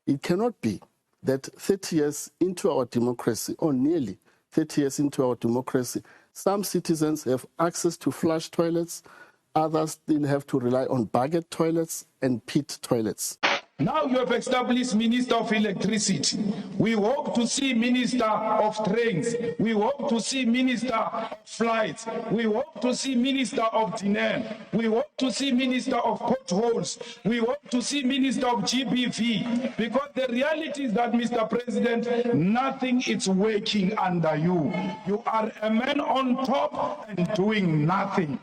It cannot be that 30 years into our democracy, or nearly 30 years into our democracy, some citizens have access to flush toilets, others still have to rely on bucket toilets and pit toilets. Now you have established Minister of Electricity. We hope to see Minister of Trains. We hope to see Minister of Flights. We hope to see Minister of Dinan. We hope to see Minister of Potholes. We hope to see Minister of GBV. Because the reality is that, Mr. President, nothing is working under you. You are a man on top and doing nothing.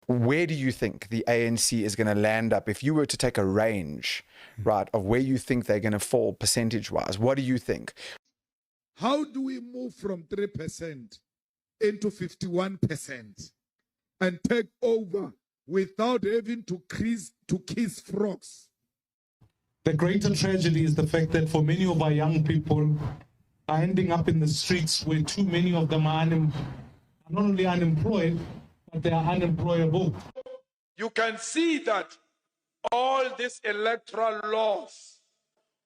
Where do you think the ANC is going to land up if you were to take a range, right, of where you think they're going to fall percentage-wise? What do you think? How do we move from 3% into 51% and take over without having to kiss frogs? The greater tragedy is the fact that for many of our young people are ending up in the streets where too many of them are not only unemployed, but they are unemployable. You can see that all these electoral laws,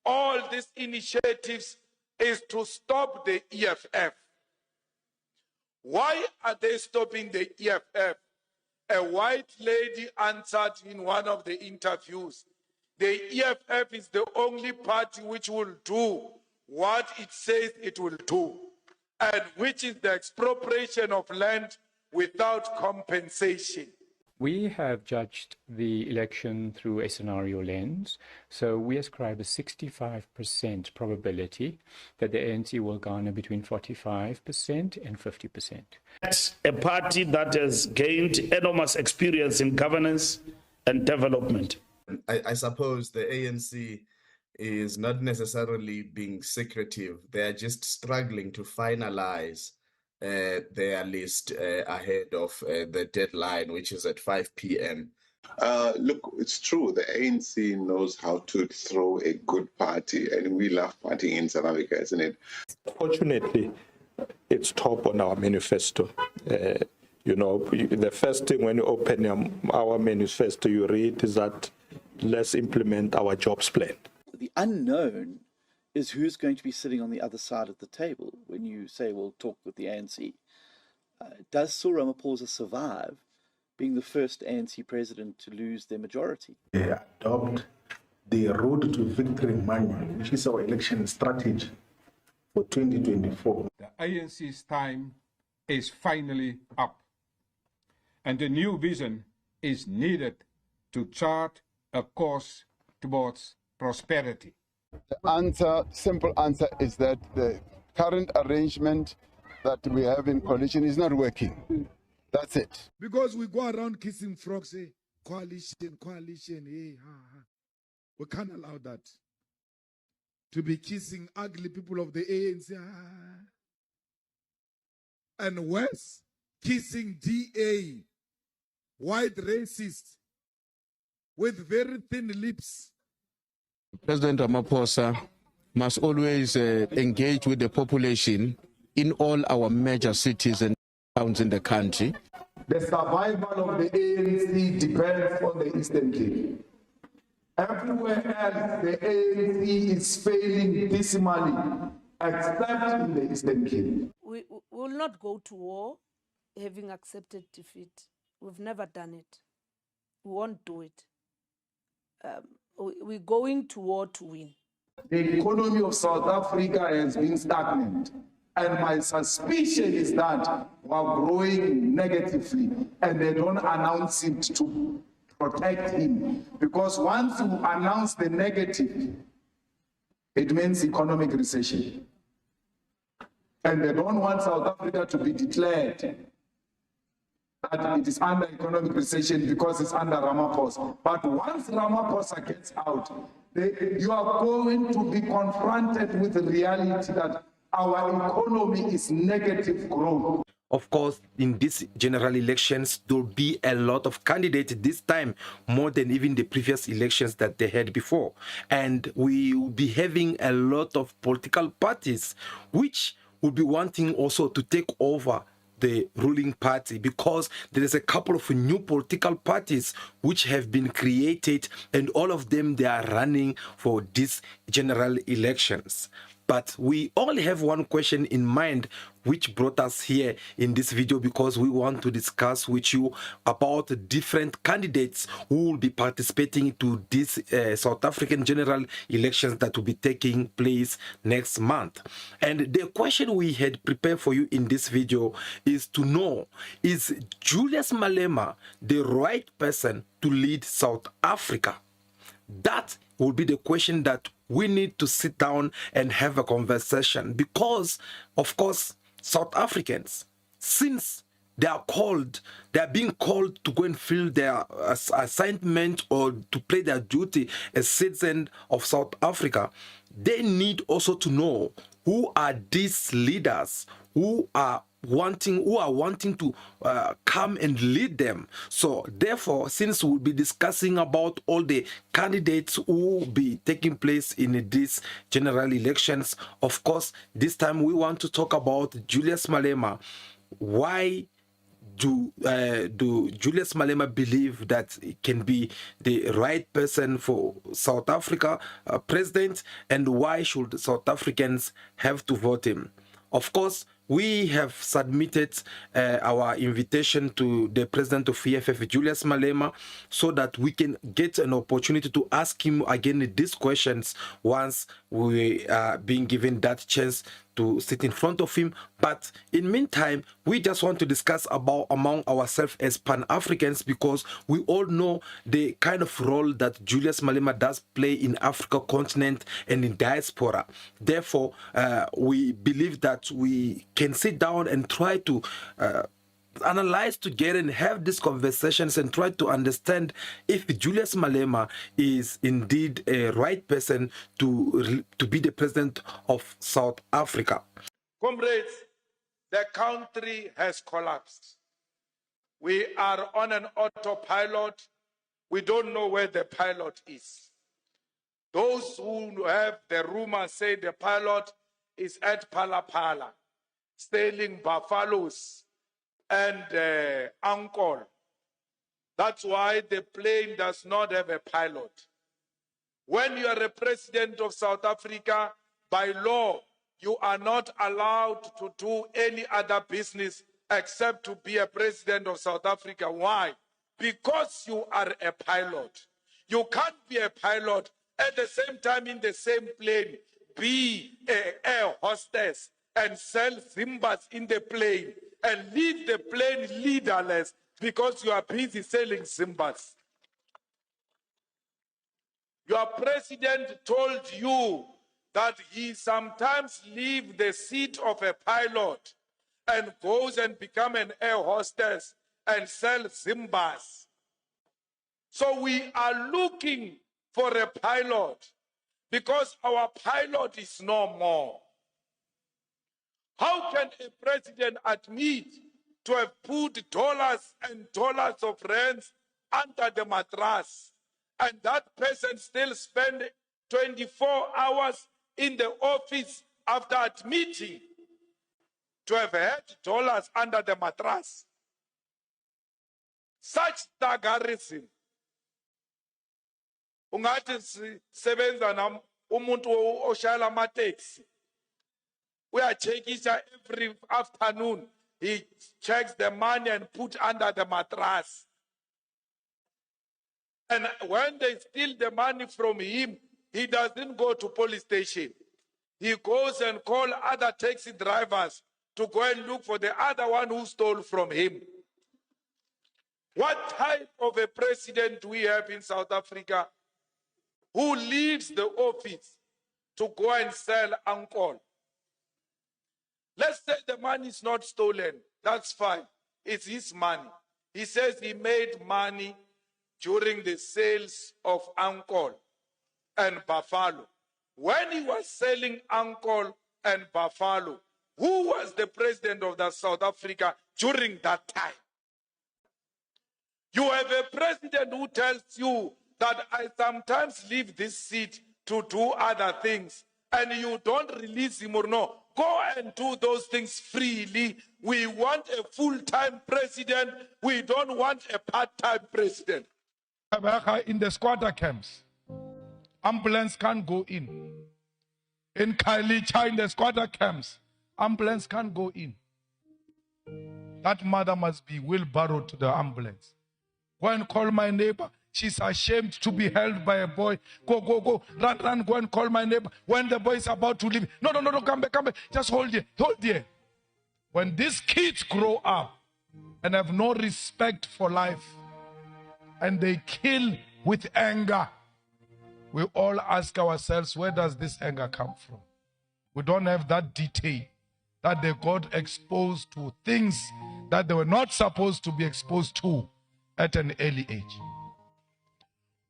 all these initiatives is to stop the EFF. Why are they stopping the EFF? A white lady answered in one of the interviews, the EFF is the only party which will do what it says it will do, and which is the expropriation of land without compensation. We have judged the election through a scenario lens, so we ascribe a 65% probability that the ANC will garner between 45% and 50%. That's a party that has gained enormous experience in governance and development. I suppose the ANC is not necessarily being secretive. They are just struggling to finalize their list ahead of the deadline, which is at 5 p.m. Look, it's true. The ANC knows how to throw a good party, and we love partying in South Africa, isn't it? Fortunately, it's top on our manifesto. You know, the first thing when you open our manifesto, you read is that let's implement our jobs plan. The unknown is who's going to be sitting on the other side of the table when you say, well, talk with the ANC. Does Cyril Ramaphosa survive being the first ANC president to lose their majority? They adopt the road to victory manual, which is our election strategy for 2024. The ANC's time is finally up, and a new vision is needed to chart a course towards prosperity. The simple answer is that the current arrangement that we have in coalition is not working. That's it. Because we go around kissing frogs, say, coalition, hey, ha, ha. We can't allow that. To be kissing ugly people of the ANC. And worse, kissing DA, white racists, with very thin lips. President Ramaphosa must always engage with the population in all our major cities and towns in the country. The survival of the ANC depends on the Eastern Cape. Everywhere else, the ANC is failing dismally, except in the Eastern Cape. We will not go to war having accepted defeat. We've never done it. We won't do it. We're going to war to win. The economy of South Africa has been stagnant. And my suspicion is that we're growing negatively, and they don't announce it to protect him. Because once you announce the negative, it means economic recession. And they don't want South Africa to be declared that it is under economic recession because it's under Ramaphosa. But once Ramaphosa gets out, you are going to be confronted with the reality that our economy is negative growth. Of course, in these general elections, there will be a lot of candidates this time, more than even the previous elections that they had before. And we will be having a lot of political parties, which will be wanting also to take over the ruling party, because there is a couple of new political parties which have been created, and all of them, they are running for these general elections. But we all have one question in mind which brought us here in this video, because we want to discuss with you about the different candidates who will be participating to these South African general elections that will be taking place next month. And the question we had prepared for you in this video is to know, is Julius Malema the right person to lead South Africa? That will be the question that we need to sit down and have a conversation, because, of course, South Africans, since they are being called to go and fill their assignment or to play their duty as citizens of South Africa, they need also to know who are these leaders who are wanting to come and lead them. So therefore, since we'll be discussing about all the candidates who will be taking place in these general elections, of course, this time we want to talk about Julius Malema. Why do Julius Malema believe that he can be the right person for South Africa president, and why should South Africans have to vote him? Of course, we have submitted our invitation to the president of EFF, Julius Malema, so that we can get an opportunity to ask him again these questions once we are being given that chance to sit in front of him. But in meantime, we just want to discuss about among ourselves as Pan-Africans, because we all know the kind of role that Julius Malema does play in Africa continent and in diaspora. Therefore, we believe that we can sit down and try to analyze together and have these conversations and try to understand if Julius Malema is indeed a right person to be the president of South Africa. Comrades, the country has collapsed. We are on an autopilot. We don't know where the pilot is. Those who have the rumor say the pilot is at Phala Phala, stealing buffaloes and uncle. That's why the plane does not have a pilot. When you are a president of South Africa, by law, you are not allowed to do any other business except to be a president of South Africa. Why? Because you are a pilot. You can't be a pilot at the same time in the same plane, be an air hostess and sell Zimbas in the plane and leave the plane leaderless because you are busy selling Zimbas. Your president told you that he sometimes leaves the seat of a pilot and goes and become an air hostess and sell Zimbas. So we are looking for a pilot because our pilot is no more. How can a president admit to have put dollars and dollars of rands under the mattress, and that person still spend 24 hours in the office after admitting to have had dollars under the mattress? Such thuggerism. Ungathi sebenza nam umuntu oshayela amateksi. Uyachekisha every afternoon. He checks the money and put under the mattress. And when they steal the money from him, he doesn't go to police station. He goes and calls other taxi drivers to go and look for the other one who stole from him. What type of a president do we have in South Africa who leaves the office to go and sell uncle? Let's say the money is not stolen. That's fine. It's his money. He says he made money during the sales of uncle and buffalo. When he was selling uncle and buffalo, who was the president of South Africa during that time? You have a president who tells you that I sometimes leave this seat to do other things, and you don't release him or no. go and do those things freely. We want a full-time president. We don't want a part-time president. In the squatter camps, ambulance can't go in. In Kailicha, in the squatter camps, ambulance can't go in. That mother must be wheelbarrowed to the ambulance. Go and call my neighbor. She's ashamed to be held by a boy. Go, run, go and call my neighbor. When the boy is about to leave, no, come back. Just hold here. When these kids grow up and have no respect for life, and they kill with anger, we all ask ourselves, where does this anger come from? We don't have that detail, that they got exposed to things that they were not supposed to be exposed to at an early age.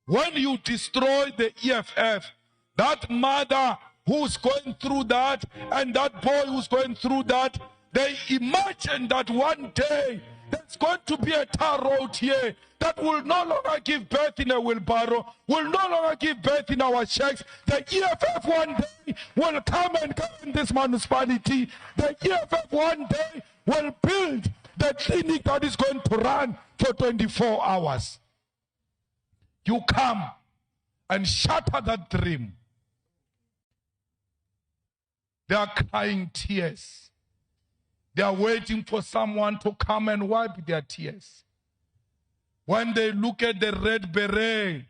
When you destroy the EFF, that mother who's going through that and that boy who's going through that, they imagine that one day there's going to be a tar road here that will no longer give birth in a wheelbarrow, will no longer give birth in our shacks. The EFF one day will come and govern this municipality. The EFF one day will build the clinic that is going to run for 24 hours. You come and shatter that dream. They are crying tears. They are waiting for someone to come and wipe their tears. When they look at the red beret,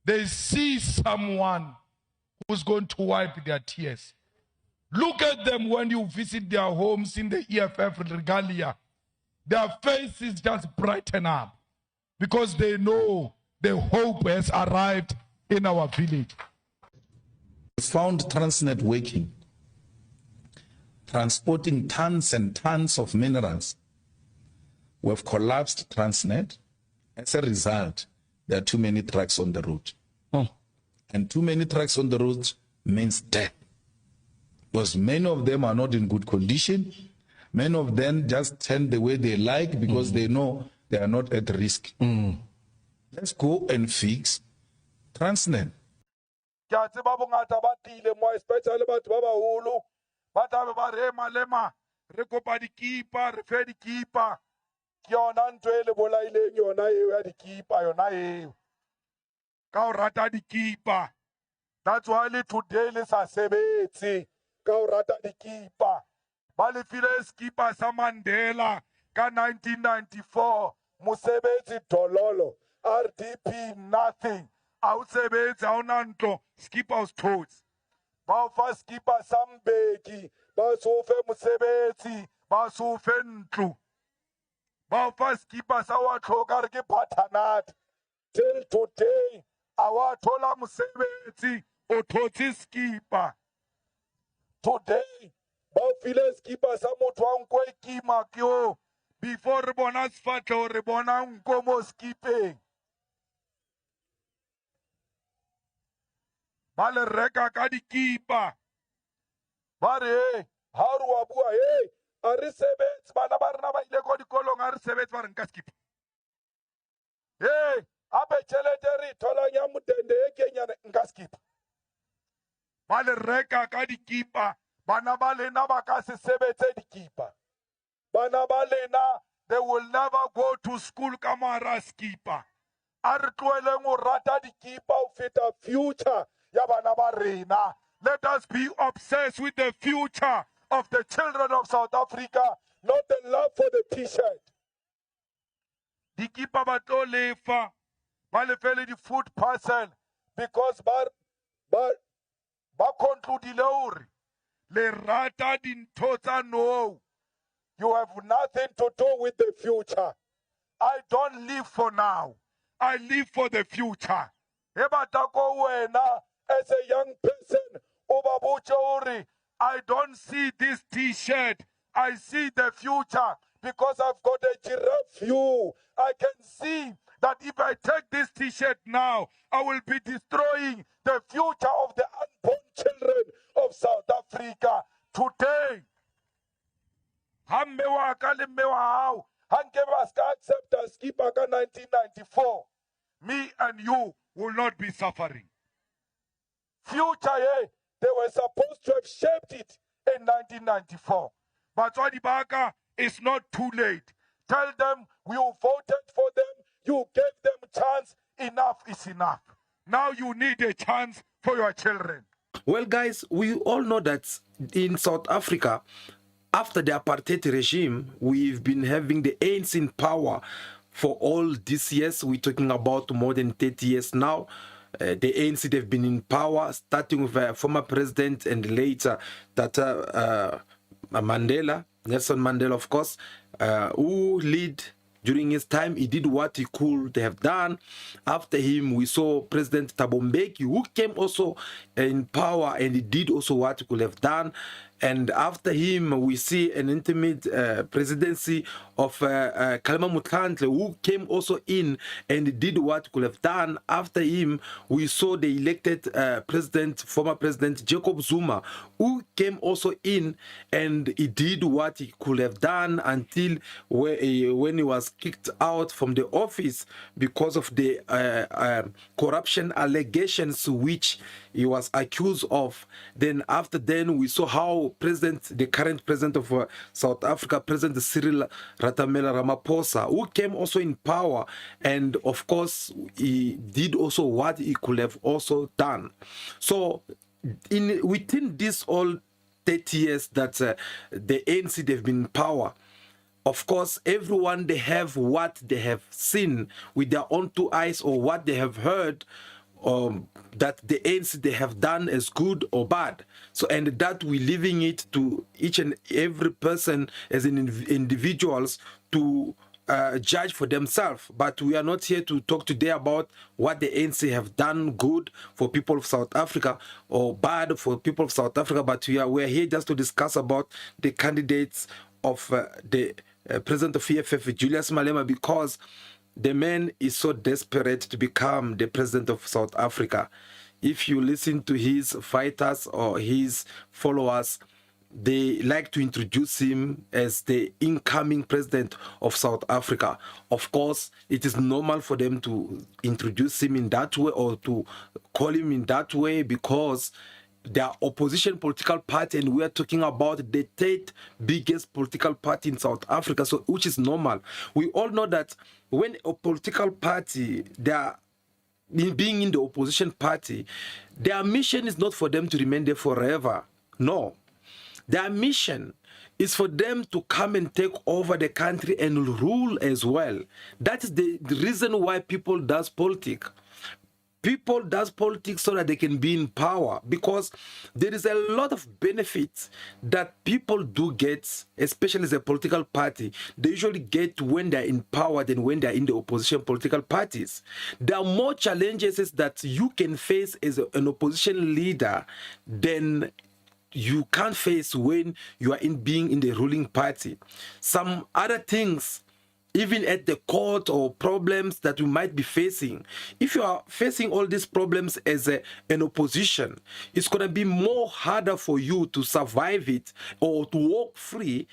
they see someone who's going to wipe their tears. Look at them when you visit their homes in the EFF regalia. Their faces just brighten up because they know the hope has arrived in our village. We found Transnet working, transporting tons and tons of minerals. We have collapsed Transnet. As a result, there are too many trucks on the road. And too many trucks on the road means death. Because many of them are not in good condition. Many of them just turn the way they like because they know they are not at risk. Let's go and fix Transnet. Yona ntwele bolaileng yona eo ya dikipa yona eo ka o rata dikipa. That's why le today le sa sebetse ka o rata dikipa. Ba le file skipa sa Mandela ka 1994 mosebetsi dololo RDP nothing. A o sebetse a ona ntlo skipa os tots. Ba o fa skipa sa Mbeki ba so fe mosebetsi ba so fe ntlo. Ba first keeper sawa tlhoka re ke pathanat. Till today awa thola mosebetsi o thotse skipa. Today ba file skipa sa motho wa nko e kima ke o before re bona sfatlo re bona nko mo skipeng. Ba le reka ka dikipa. Ba re ha re wa bua a re sebetse bana ba rena ba ile ko dikolong a re sebetse ba re nka skipa. Ape tšhelete re tholang ya modende e kenyana nka skipa. Ba le reka ka dikipa. Bana ba lena ba ka se sebetse dikipa. Bana ba lena, they will never go to school ka mara skipa. A re tloeleng o rata dikipa o feta future ya bana ba rena. Let us be obsessed with the future of the children of South Africa, not the love for the t-shirt. Dikipa ba tlo lefa, ba lefele di food parcel, because ba concludile hore le rata dintho tsa no. You have nothing to do with the future. I don't live for now. I live for the future. Ebatako wena, as a young person, obabuche hore I don't see this t-shirt. I see the future because I've got a giraffe view. I can see that if I take this t-shirt now, I will be destroying the future of the unborn children of South Africa. Today, Hammewa Kalimewa Hau, Hankevaska accept a skipper 1994. Me and you will not be suffering. Future, they were supposed to have shaped it in 1994. Batswadi Baka, it's not too late. Tell them you voted for them, you gave them chance, enough is enough. Now you need a chance for your children. Well, guys, we all know that in South Africa, after the apartheid regime, we've been having the ANC in power for all these years. We're talking about more than 30 years now. The ANC, they've been in power, starting with former president and later Mandela, Nelson Mandela, of course, who lead during his time. He did what he could have done. After him, we saw President Thabo Mbeki, who came also in power, and he did also what he could have done. And after him, we see an intimate presidency of Kgalema Motlanthe, who came also in and did what he could have done. After him, we saw the elected former president Jacob Zuma, who came also in and he did what he could have done until when he was kicked out from the office because of the corruption allegations which he was accused of. Then after then, we saw how the current president of South Africa, President Cyril Ramaphosa, who came also in power, and of course he did also what he could have also done. So within this all 30 years that the ANC, they've been in power, of course, everyone, they have what they have seen with their own two eyes, or what they have heard that the ANC, they have done as good or bad. So, and that we're leaving it to each and every person as individuals to judge for themselves. But we are not here to talk today about what the ANC have done good for people of South Africa or bad for people of South Africa, but we are here just to discuss about the candidates of the president of EFF, Julius Malema, because the man is so desperate to become the president of South Africa. If you listen to his fighters or his followers, they like to introduce him as the incoming president of South Africa. Of course, it is normal for them to introduce him in that way or to call him in that way because they are opposition political party, and we are talking about the third biggest political party in South Africa, so which is normal. We all know that when a political party, they are being in the opposition party, their mission is not for them to remain there forever. No. Their mission is for them to come and take over the country and rule as well. That is the reason why people does politics. People does politics so that they can be in power, because there is a lot of benefits that people do get, especially as a political party. They usually get when they're in power than when they're in the opposition political parties. There are more challenges that you can face as an opposition leader than you can't face when you are being in the ruling party. Some other things, even at the court, or problems that you might be facing. If you are facing all these problems as an opposition, it's going to be more harder for you to survive it or to walk free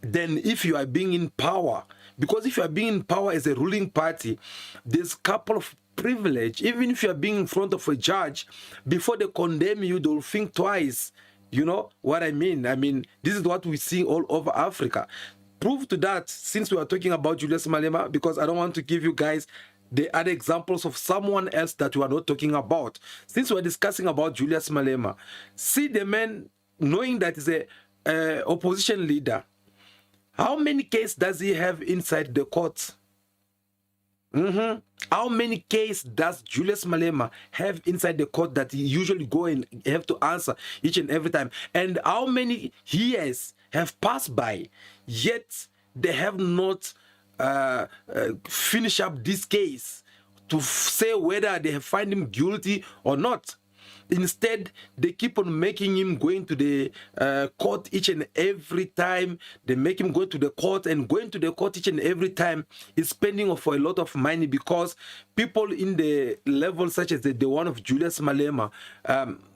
than if you are being in power. Because if you are being in power as a ruling party, there's a couple of privilege. Even if you are being in front of a judge, before they condemn you, they'll think twice. You know what I mean? I mean, this is what we see all over Africa. Proof to that, since we are talking about Julius Malema, because I don't want to give you guys the other examples of someone else that we are not talking about. Since we are discussing about Julius Malema, see the man knowing that he's a opposition leader. How many cases does he have inside the court? How many cases does Julius Malema have inside the court that he usually go and have to answer each and every time? And how many years have passed by, yet they have not finished up this case to say whether they have find him guilty or not? Instead, they keep on making him going to the court each and every time. They make him go to the court, and going to the court each and every time is spending for a lot of money, because people in the level such as the one of Julius Malema,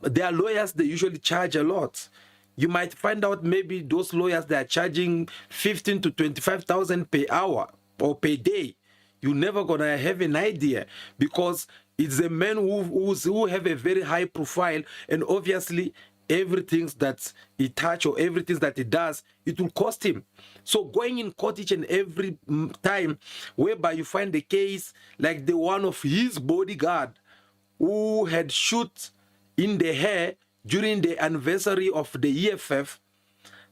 their lawyers, they usually charge a lot. You might find out maybe those lawyers, they are charging 15 to 25,000 per hour or per day. You're never gonna have an idea, because it's a man who have a very high profile, and obviously everything that he touch or everything that he does, it will cost him. So going in court each and every time, whereby you find the case like the one of his bodyguard who had shot in the hair during the anniversary of the EFF,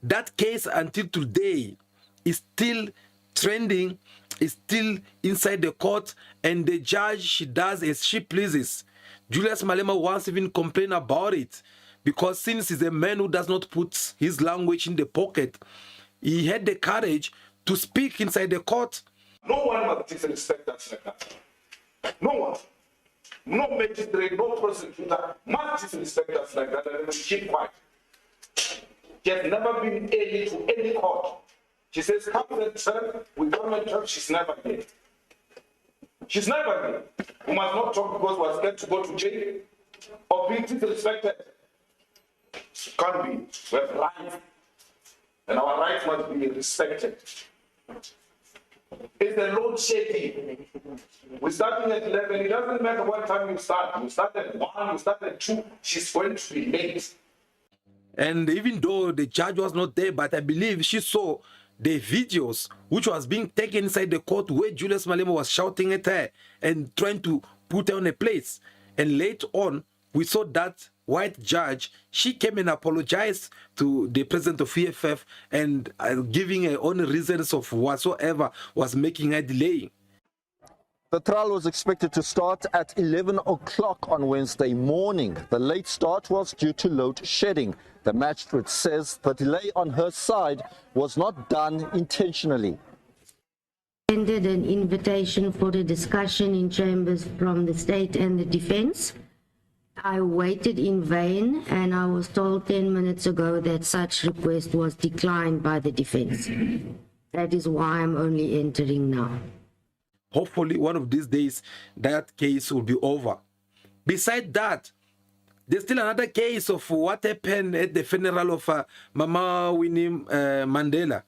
that case until today is still trending, is still inside the court, and the judge, she does as she pleases. Julius Malema once even complained about it, because since he's a man who does not put his language in the pocket, he had the courage to speak inside the court. No one must disrespect us like that. No one. No magistrate, no prosecutor must disrespect us like that and then keep quiet. She has never been able to any court. She says, come and turn, we come and talk. She's never here. She's never here. We must not talk because we're scared to go to jail or being disrespected. Can't be. We have rights. And our rights must be respected. It's a load shedding. We're starting at 11. It doesn't matter what time you start. You start at 1, you start at 2. She's going to be late. And even though the judge was not there, but I believe she saw the videos which was being taken inside the court where Julius Malema was shouting at her and trying to put her on a place. And later on, we saw that white judge, she came and apologized to the president of EFF and giving her own reasons of whatsoever was making her delaying. The trial was expected to start at 11 o'clock on Wednesday morning. The late start was due to load shedding. The magistrate says the delay on her side was not done intentionally. Ended an invitation for the discussion in chambers from the state and the defense. I waited in vain and I was told 10 minutes ago that such request was declined by the defense. That is why I'm only entering now. Hopefully one of these days that case will be over. Besides that, there's still another case of what happened at the funeral of Mama Winnie Mandela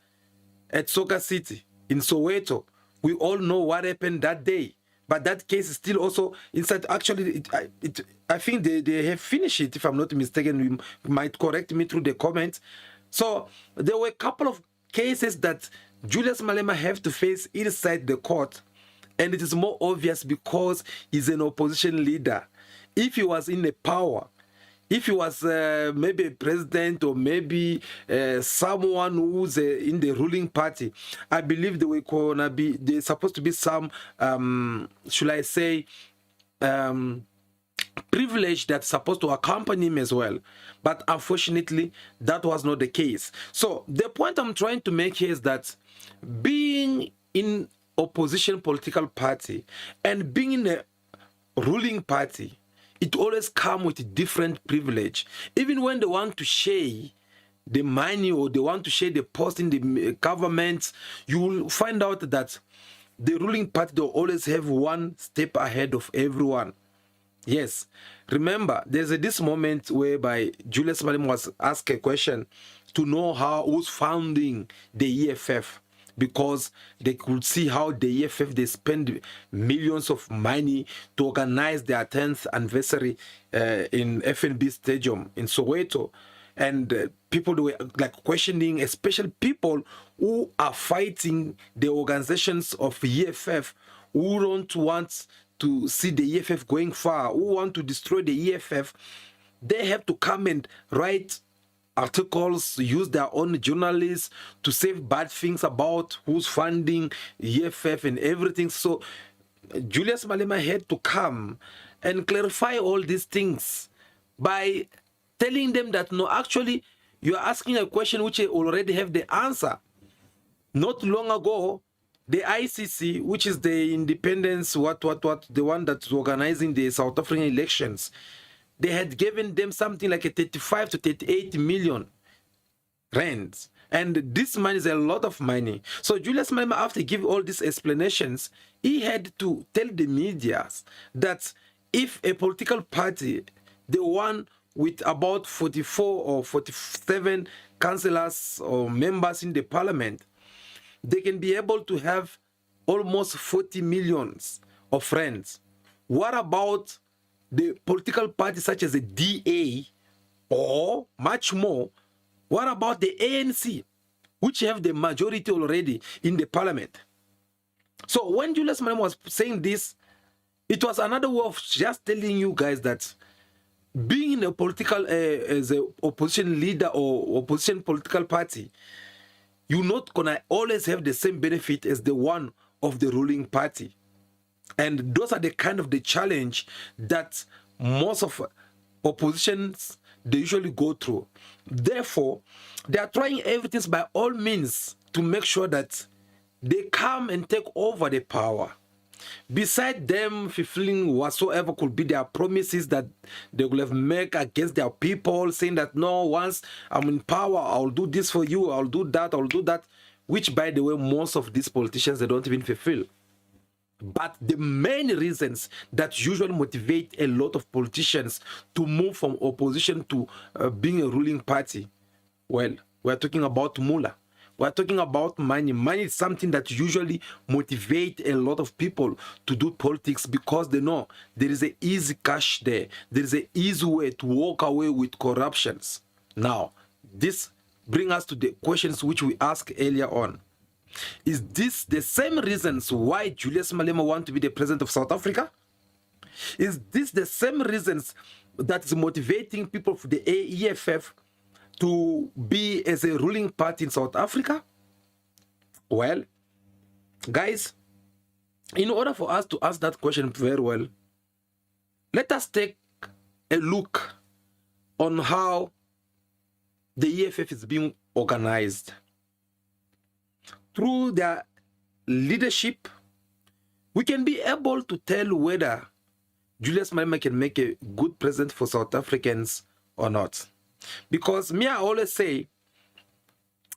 at Soka City in Soweto. We all know what happened that day. But that case is still also inside. Actually, I think they have finished it, if I'm not mistaken. You might correct me through the comments. So there were a couple of cases that Julius Malema have to face inside the court. And it is more obvious because he's an opposition leader. If he was in the power, if he was maybe a president or maybe someone who's in the ruling party, I believe there's supposed to be some, should I say, privilege that's supposed to accompany him as well. But unfortunately, that was not the case. So the point I'm trying to make here is that being in opposition political party and being in a ruling party, it always comes with a different privilege. Even when they want to share the money or they want to share the post in the government, you will find out that the ruling party, they always have one step ahead of everyone. Yes, remember, there's this moment whereby Julius Malema was asked a question to know who's founding the EFF, because they could see how the EFF, they spend millions of money to organize their 10th anniversary in FNB Stadium in Soweto. And people were like questioning, especially people who are fighting the organizations of EFF, who don't want to see the EFF going far, who want to destroy the EFF. They have to come and write articles, use their own journalists to say bad things about who's funding EFF and everything. So Julius Malema had to come and clarify all these things by telling them that, no, actually, you're asking a question which you already have the answer. Not long ago, the ICC, which is the independence, the one that's organizing the South African elections, they had given them something like a 35 to 38 million rands. And this money is a lot of money. So Julius Malema, after giving all these explanations, he had to tell the media that if a political party, the one with about 44 or 47 councillors or members in the parliament, they can be able to have almost 40 millions of friends. What about the political parties such as the DA, Or much more, what about the ANC, which have the majority already in the parliament? So when Julius Malema was saying this, it was another way of just telling you guys that being in a political, as an opposition leader or opposition political party, you're not gonna always have the same benefit as the one of the ruling party. And those are the kind of the challenge that most of oppositions, they usually go through. Therefore, they are trying everything by all means to make sure that they come and take over the power. Beside them fulfilling whatsoever could be their promises that they will have made against their people, saying that no, once I'm in power, I'll do this for you, I'll do that, which by the way, most of these politicians, they don't even fulfill. But the main reasons that usually motivate a lot of politicians to move from opposition to being a ruling party, well, we're talking about moolah. We're talking about money. Money is something that usually motivates a lot of people to do politics because they know there is an easy cash there. There is an easy way to walk away with corruptions. Now, this brings us to the questions which we asked earlier on. Is this the same reasons why Julius Malema wants to be the president of South Africa? Is this the same reasons that is motivating people for the EFF to be as a ruling party in South Africa? Well, guys, in order for us to ask that question very well, let us take a look on how the EFF is being organized. Through their leadership, we can be able to tell whether Julius Malema can make a good president for South Africans or not. Because me, I always say,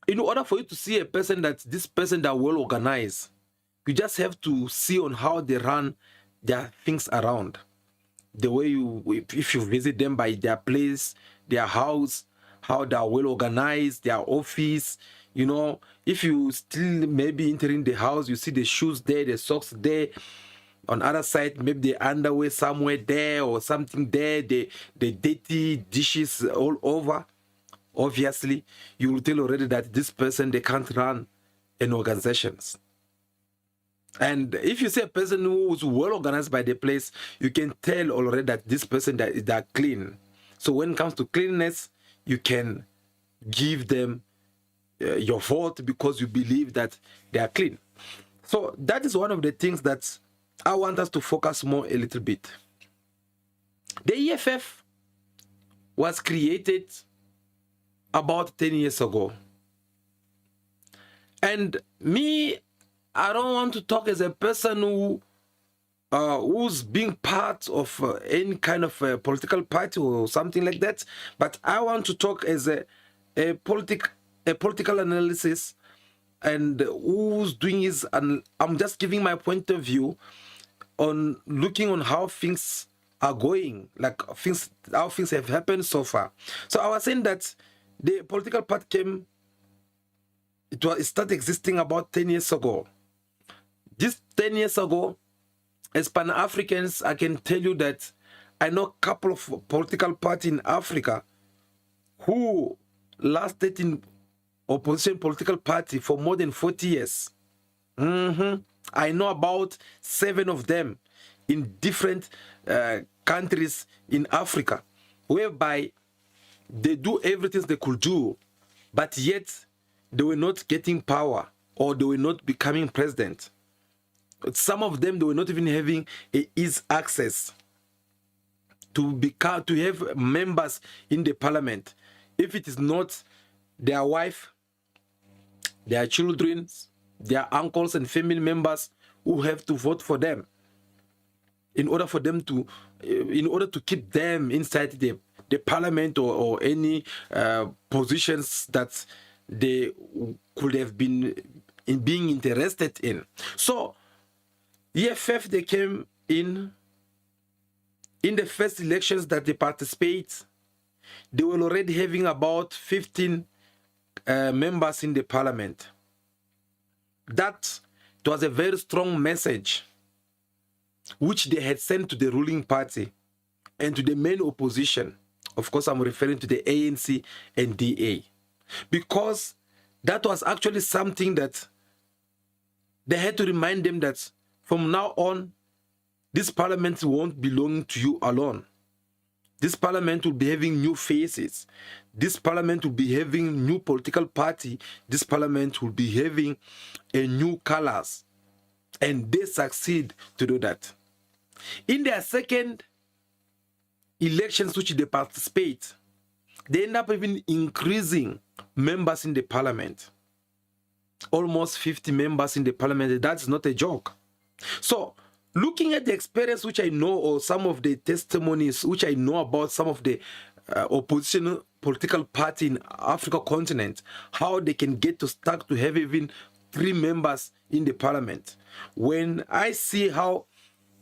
in order for you to see a person this person that well organized, you just have to see on how they run their things around. The way if you visit them by their place, their house, how they are well organized, their office. You know, if you still maybe entering the house, you see the shoes there, the socks there. On other side, maybe the underwear somewhere there or something there, the dirty dishes all over. Obviously, you will tell already that this person, they can't run an organization. And if you see a person who's well organized by the place, you can tell already that this person that clean. So when it comes to cleanliness, you can give them your vote because you believe that they are clean. So that is one of the things that I want us to focus more a little bit. The EFF was created about 10 years ago. And me, I don't want to talk as a person who's being part of any kind of a political party or something like that, but I want to talk as a political analysis, and who's doing is, and I'm just giving my point of view on looking on how things are going, like how things have happened so far. So I was saying that the political party it started existing about 10 years ago. This 10 years ago, as Pan-Africans, I can tell you that I know a couple of political parties in Africa who lasted in opposition political party for more than 40 years. I know about 7 of them in different countries in Africa, whereby they do everything they could do, but yet they were not getting power or they were not becoming president. Some of them, they were not even having easy access to have members in the parliament. If it is not their wife, their children, their uncles and family members who have to vote for them in order for them to, in order to keep them inside the parliament or any positions that they could have been being interested in. So EFF, they came in the first elections that they participate. They were already having about 15 members in the parliament. That was a very strong message which they had sent to the ruling party and to the main opposition Of course, I'm referring to the ANC and DA, because that was actually something that they had to remind them that from now on, this parliament won't belong to you alone. This parliament will be having new faces. This parliament will be having new political party. This parliament will be having a new colors. And they succeed to do that. In their second elections which they participate, they end up even increasing members in the parliament. Almost 50 members in the parliament. That's not a joke. So, looking at the experience which I know, or some of the testimonies which I know about some of the opposition political party in Africa continent, how they can get to start to have even 3 members in the parliament. When I see how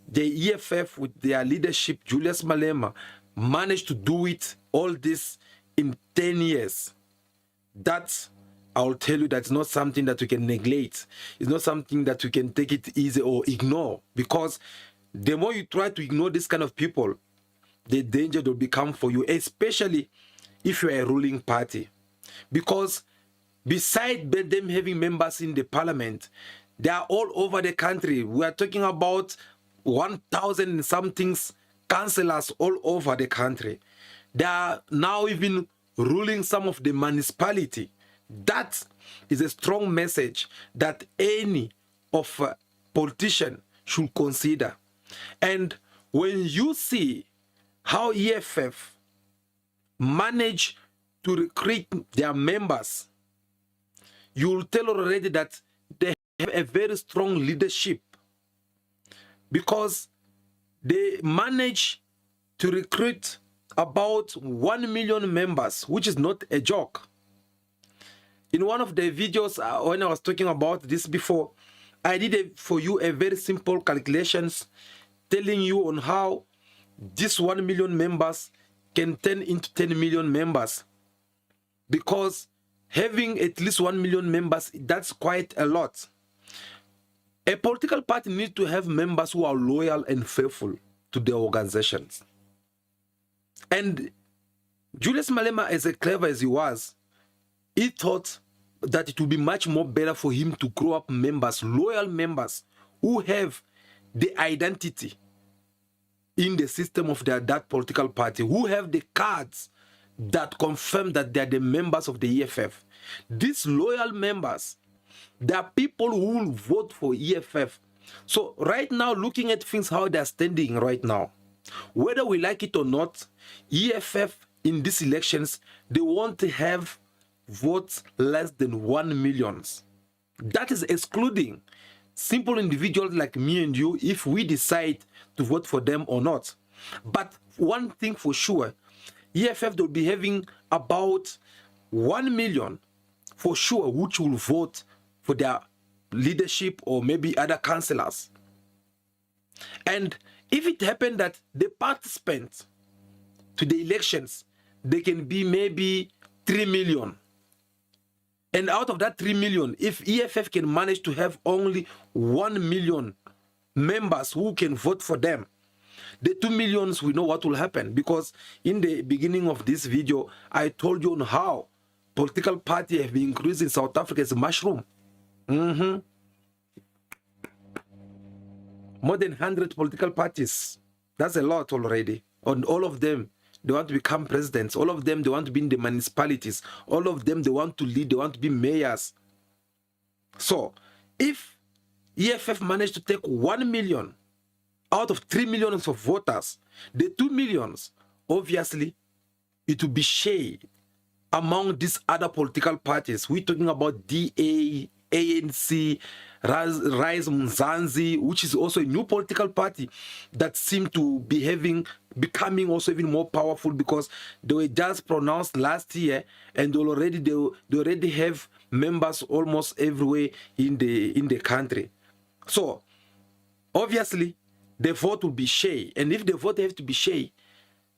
the EFF with their leadership, Julius Malema, managed to do it, all this in 10 years, that I'll tell you that's not something that we can neglect. It's not something that we can take it easy or ignore, because the more you try to ignore this kind of people, the danger will become for you, especially if you're a ruling party. Because beside them having members in the parliament, they are all over the country. We are talking about 1,000 and something councillors all over the country. They are now even ruling some of the municipality. That is a strong message that any of politician should consider. And when you see how EFF manage to recruit their members, you will tell already that they have a very strong leadership, because they manage to recruit about 1 million members, which is not a joke. In one of the videos, when I was talking about this before, I did for you a very simple calculations telling you on how this 1 million members can turn into 10 million members. Because having at least 1 million members, that's quite a lot. A political party needs to have members who are loyal and faithful to their organizations. And Julius Malema, as clever as he was, he thought that it would be much more better for him to grow up members, loyal members, who have the identity in the system of that political party, who have the cards that confirm that they are the members of the EFF. These loyal members, they are people who will vote for EFF. So right now, looking at things, how they are standing right now, whether we like it or not, EFF in these elections, they want to have votes less than 1 million. That is excluding simple individuals like me and you if we decide to vote for them or not. But one thing for sure, EFF will be having about 1 million for sure which will vote for their leadership or maybe other councillors. And if it happened that the participants to the elections, they can be maybe 3 million. And out of that 3 million, if EFF can manage to have only 1 million members who can vote for them, the 2 millions, we know what will happen. Because in the beginning of this video, I told you on how political parties have been increasing in South Africa as a mushroom. More than 100 political parties. That's a lot already. And all of them, they want to become presidents. All of them, they want to be in the municipalities. All of them, they want to lead. They want to be mayors. So, if EFF managed to take 1 million out of 3 millions of voters, the 2 millions, obviously, it will be shared among these other political parties. We're talking about DA, ANC, Rise Mzansi, which is also a new political party that seemed to be becoming also even more powerful because they were just pronounced last year, and they already have members almost everywhere in the country. So obviously the vote will be shared, and if the vote has to be shared,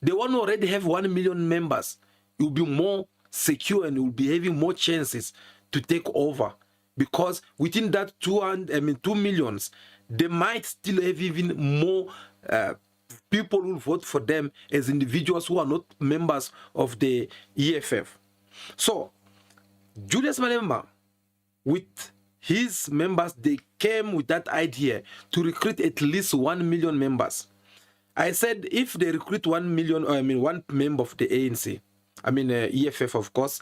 they won't already have 1 million members. It will be more secure and it will be having more chances to take over. Because within that 2 millions, they might still have even more people will vote for them as individuals who are not members of the EFF. So Julius Malema, with his members, they came with that idea to recruit at least 1 million members. I said if they recruit 1 million, or I mean 1 member of the ANC, I mean EFF of course,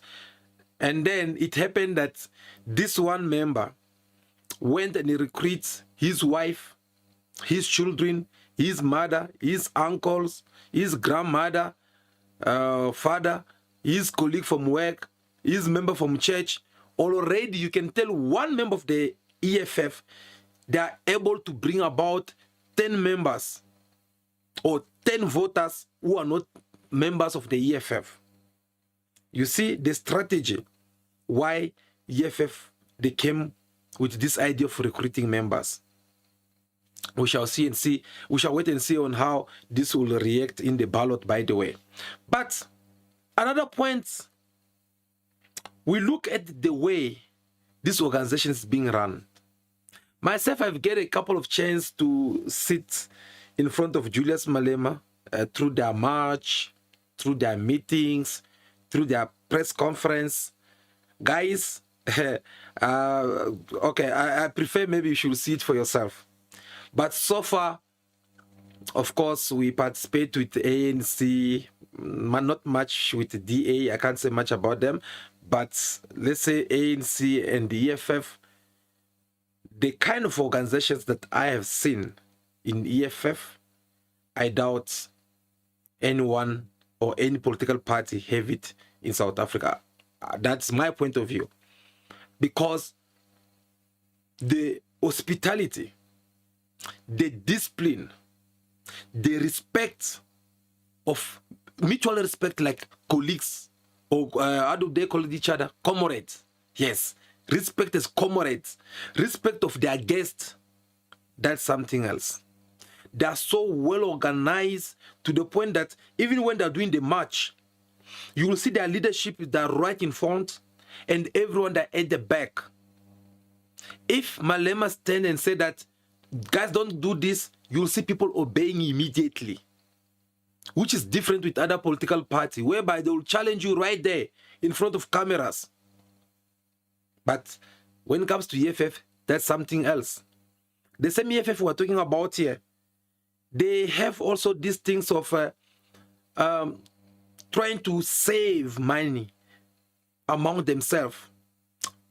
and then it happened that this 1 member went and he recruits his wife, his children, his mother, his uncles, his grandmother, father, his colleague from work, his member from church. Already you can tell 1 member of the EFF, they are able to bring about 10 members or 10 voters who are not members of the EFF. You see the strategy why EFF, they came with this idea of recruiting members. We shall see and see. We shall wait and see on how this will react in the ballot, by the way. But another point, we look at the way this organization is being run. Myself, I've get a couple of chances to sit in front of Julius Malema through their march, through their meetings, through their press conference. Guys, okay, I prefer maybe you should see it for yourself. But so far, of course, we participate with ANC, not much with the DA. I can't say much about them. But let's say ANC and the EFF, the kind of organizations that I have seen in EFF, I doubt anyone or any political party have it in South Africa. That's my point of view. Because the hospitality, the discipline, the respect of mutual respect, like colleagues, or how do they call each other? Comrades. Yes, respect as comrades, respect of their guests, that's something else. They are so well organized to the point that even when they're doing the march, you will see their leadership, they're right in front and everyone that at the back. If Malema stand and say that, guys, don't do this, you'll see people obeying immediately, which is different with other political parties, whereby they will challenge you right there in front of cameras. But when it comes to EFF, that's something else. The same EFF we're talking about here, they have also these things of trying to save money among themselves.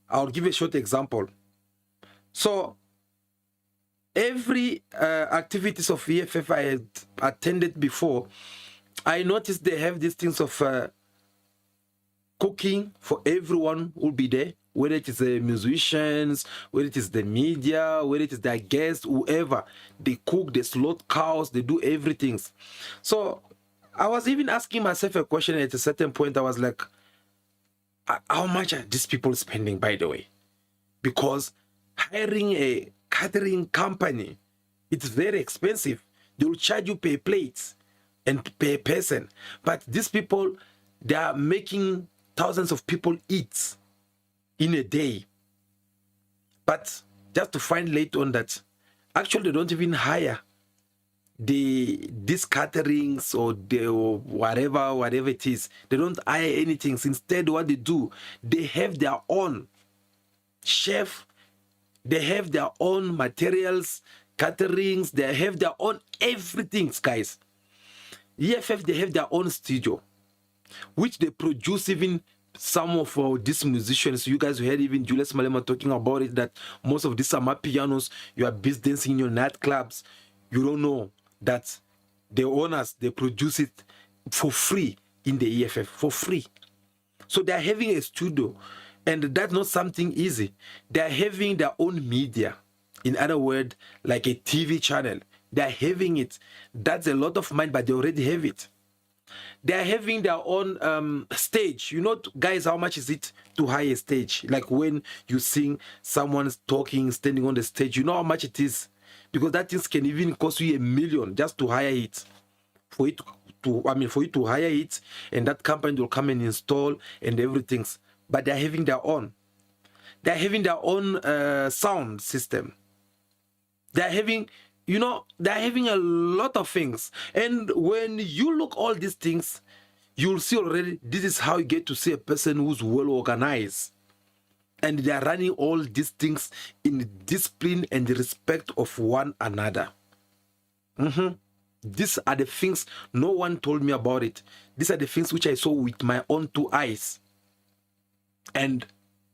I'll give a short example. So every activities of EFF I had attended before, I noticed they have these things of cooking for everyone who will be there, whether it is the musicians, whether it is the media, whether it is their guests, whoever. They cook, they slaughter cows, they do everything. So I was even asking myself a question at a certain point. I was like, how much are these people spending, by the way? Because hiring a catering company, it's very expensive. They will charge you per plate and per person. But these people, they are making thousands of people eat in a day. But just to find later on that actually they don't even hire these caterings or whatever it is. They don't hire anything. Instead, what they do, they have their own chef, they have their own materials, caterings, they have their own everything, guys. EFF, they have their own studio, which they produce even some of these musicians. You guys heard even Julius Malema talking about it, that most of these are pianos. You are busy dancing in your nightclubs. You don't know that the owners, they produce it for free in the EFF, for free. So they're having a studio, and that's not something easy. They're having their own media. In other words, like a TV channel. They're having it. That's a lot of money, but they already have it. They're having their own stage. You know, guys, how much is it to hire a stage? Like when you sing, someone's talking, standing on the stage, you know how much it is? Because that thing can even cost you $1 million just to hire it. For you to hire it, and that company will come and install and everything. But they're having their own. They're having their own sound system. They're having, you know, they're having a lot of things. And when you look all these things, you'll see already this is how you get to see a person who's well organized. And they are running all these things in discipline and respect of one another. These are the things no one told me about it. These are the things which I saw with my own two eyes. And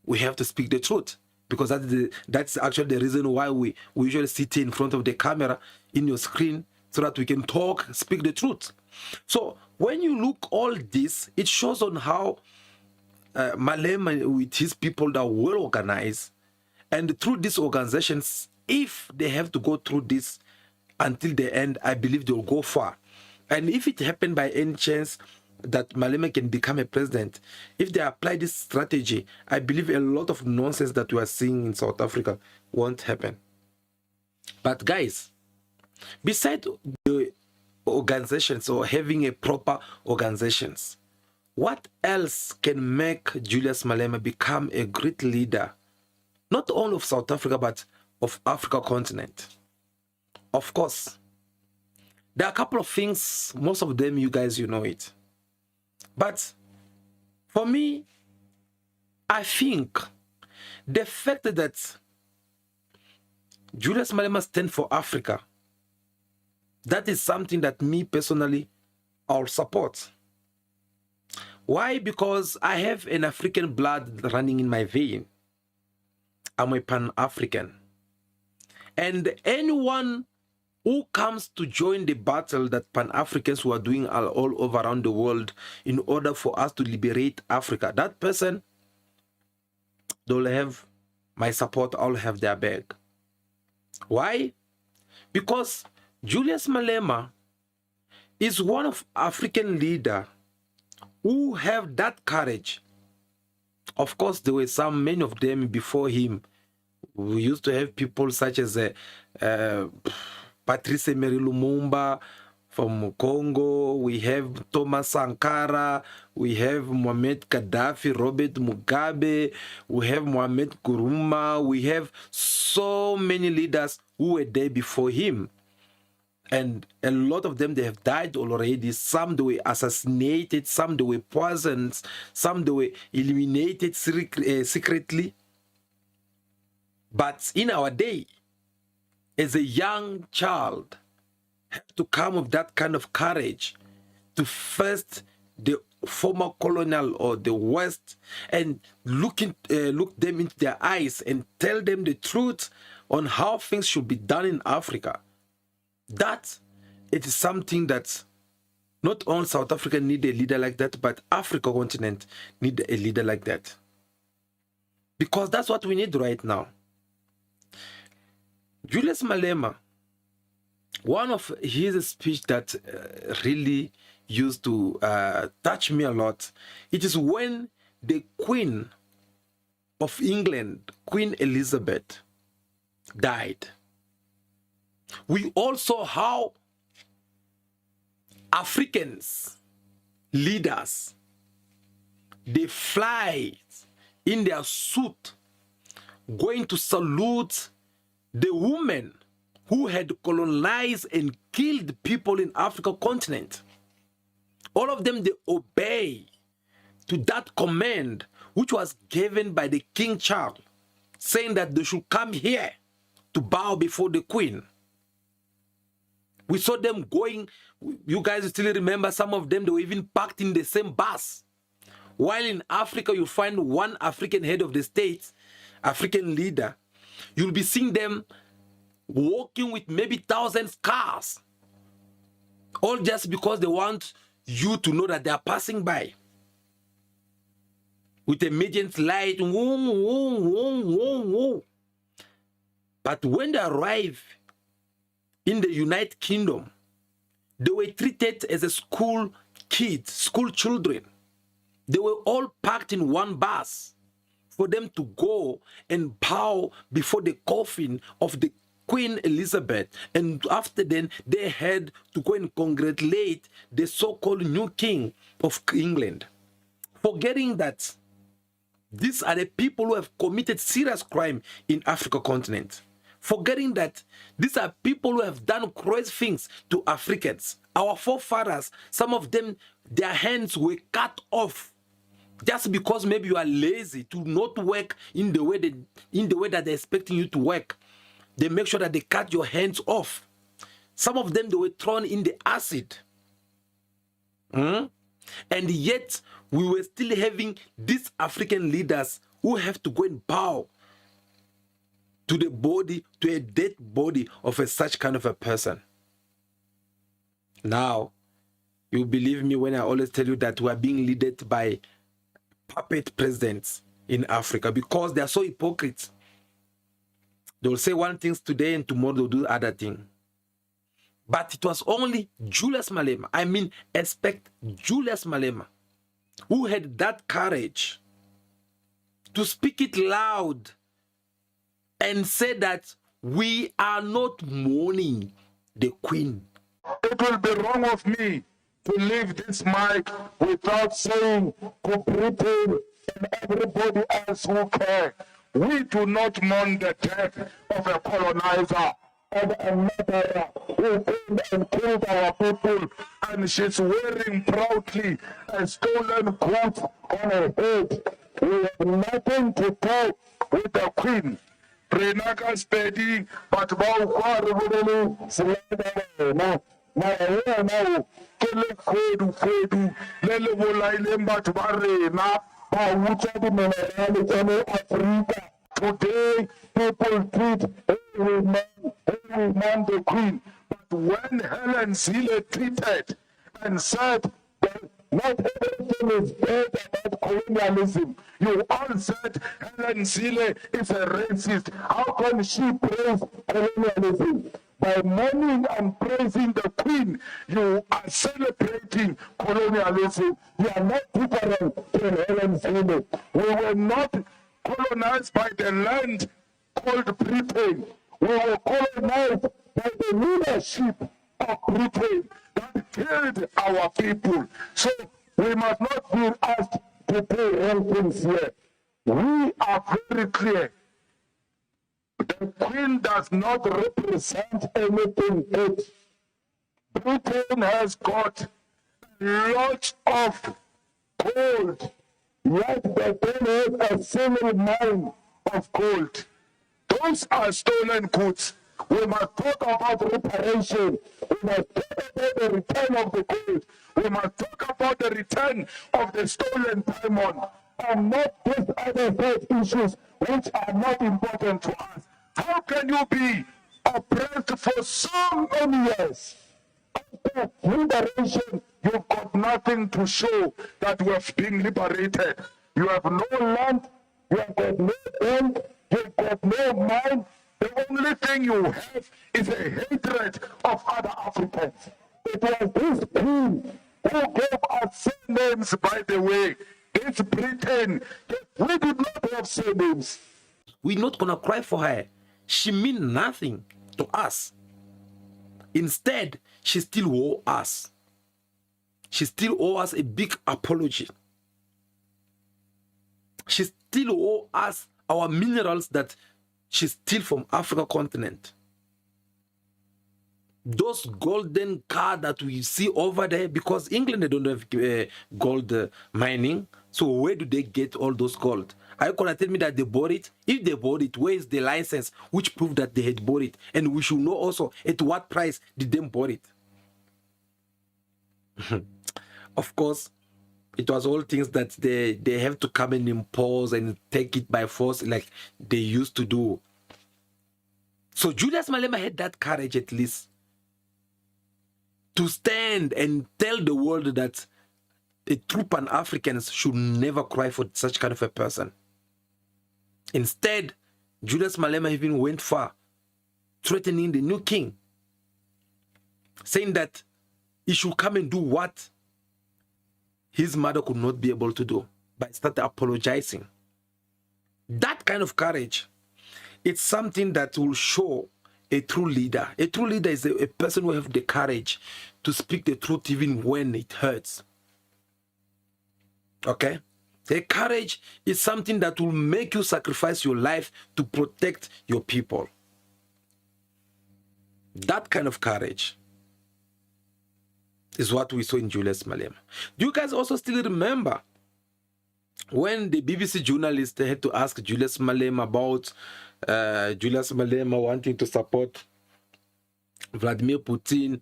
we have to speak the truth, because that's actually the reason why we usually sit in front of the camera in your screen, so that we can talk, speak the truth. So when you look all this, it shows on how Malema with his people that are well organized, and through these organizations, if they have to go through this until the end, I believe they'll go far. And if it happened by any chance that Malema can become a president, if they apply this strategy, I believe a lot of nonsense that we are seeing in South Africa won't happen. But guys, besides the organizations or having a proper organizations, what else can make Julius Malema become a great leader, not only of South Africa, but of Africa continent? Of course, there are a couple of things, most of them you guys, you know it. But for me, I think the fact that Julius Malema stands for Africa, that is something that me personally, I'll support. Why? Because I have an African blood running in my vein. I'm a Pan-African. And anyone who comes to join the battle that Pan-Africans who are doing all over around the world in order for us to liberate Africa, that person, they'll have my support, I'll have their back. Why? Because Julius Malema is one of African leaders who have that courage. Of course, there were many of them before him. We used to have people such as Patrice Emery Lumumba from Congo. We have Thomas Sankara. We have Muammar Gaddafi, Robert Mugabe. We have Mohamed Nkrumah. We have so many leaders who were there before him. And a lot of them, they have died already. Some they were assassinated, some they were poisoned, some they were eliminated secretly. But in our day, as a young child, have to come with that kind of courage to face the former colonial or the West and look them into their eyes and tell them the truth on how things should be done in Africa. That it is something that not only South Africa need a leader like that, but Africa continent need a leader like that. Because that's what we need right now. Julius Malema, one of his speech that really used to touch me a lot, it is when the Queen of England, Queen Elizabeth, died. We all saw how Africans, leaders, they fly in their suit, going to salute the women who had colonized and killed people in Africa continent. All of them, they obey to that command which was given by the King Charles, saying that they should come here to bow before the Queen. We saw them going, you guys still remember some of them, they were even packed in the same bus. While in Africa, you find one African head of the state, African leader, you'll be seeing them walking with maybe thousands of cars. All just because they want you to know that they are passing by. With emergency light, woo, woo, woo, woo, woo. But when they arrive in the United Kingdom, they were treated as a school kids, school children. They were all packed in one bus for them to go and bow before the coffin of the Queen Elizabeth. And after then, they had to go and congratulate the so-called new king of England. Forgetting that these are the people who have committed serious crime in Africa continent. forgetting that these are people who have done crazy things to Africans. Our forefathers, some of them, their hands were cut off just because maybe you are lazy to not work in the way that they're expecting you to work. They make sure that they cut your hands off. Some of them, they were thrown in the acid. And yet, we were still having these African leaders who have to go and bow to the body, to a dead body of such kind of a person. Now, you believe me when I always tell you that we are being led by puppet presidents in Africa because they are so hypocrites. They will say one thing today and tomorrow they'll do other thing. But it was only Julius Malema, I mean, expect Julius Malema, who had that courage to speak it loud and say that we are not mourning the Queen. It will be wrong of me to leave this mic without saying to Britain and everybody else who care, we do not mourn the death of a colonizer, of a murderer who came and killed our people, and she's wearing proudly a stolen coat on her head. We have nothing to do with the Queen. Renaka steady, but na yena ke le kgodu le le bolaileng batho ba rena ba utswa dimenerale tsa Africa. Today people treat every man the Queen, but when Helen Zille tweeted and said that not everything is bad about colonialism, you all said Helen Zille is a racist. How can she praise colonialism? By mourning and praising the Queen, you are celebrating colonialism. You are not different from Helen Zille. We were not colonized by the land called Britain. We were colonized by the leadership of Britain that killed our people. So we must not be asked to do wrong things here. We are very clear. The Queen does not represent anything good. Britain has got lots of gold, yet they don't have a single mine of gold. Those are stolen goods. We must talk about reparation. We must talk about the return of the gold. We must talk about the return of the stolen diamond, and not these other health issues which are not important to us. How can you be oppressed for so many years? After liberation, you've got nothing to show that you have been liberated. You have no land, you have got no land, you've got no mind. The only thing you have is a hatred of other Africans. It was this Queen who gave us surnames, by the way. It's Britain. We did not have surnames. We're not going to cry for her. She means nothing to us. Instead, she still owe us. She still owes us a big apology. She still owes us our minerals that she steals from Africa continent. Those golden cars that we see over there, because England, they don't have gold mining. So where do they get all those gold? Are you going to tell me that they bought it? If they bought it, where is the license which proved that they had bought it? And we should know also at what price did they bought it. Of course, it was all things that they have to come and impose and take it by force like they used to do. So Julius Malema had that courage at least to stand and tell the world that the true Pan-Africans should never cry for such kind of a person. Instead, Julius Malema even went far, threatening the new king, saying that he should come and do what his mother could not be able to do, but started apologizing. That kind of courage, it's something that will show a true leader. A true leader is a person who has the courage to speak the truth even when it hurts. Okay? The courage is something that will make you sacrifice your life to protect your people. That kind of courage is what we saw in Julius Malema. Do you guys also still remember when the BBC journalist had to ask Julius Malema about Julius Malema wanting to support Vladimir Putin,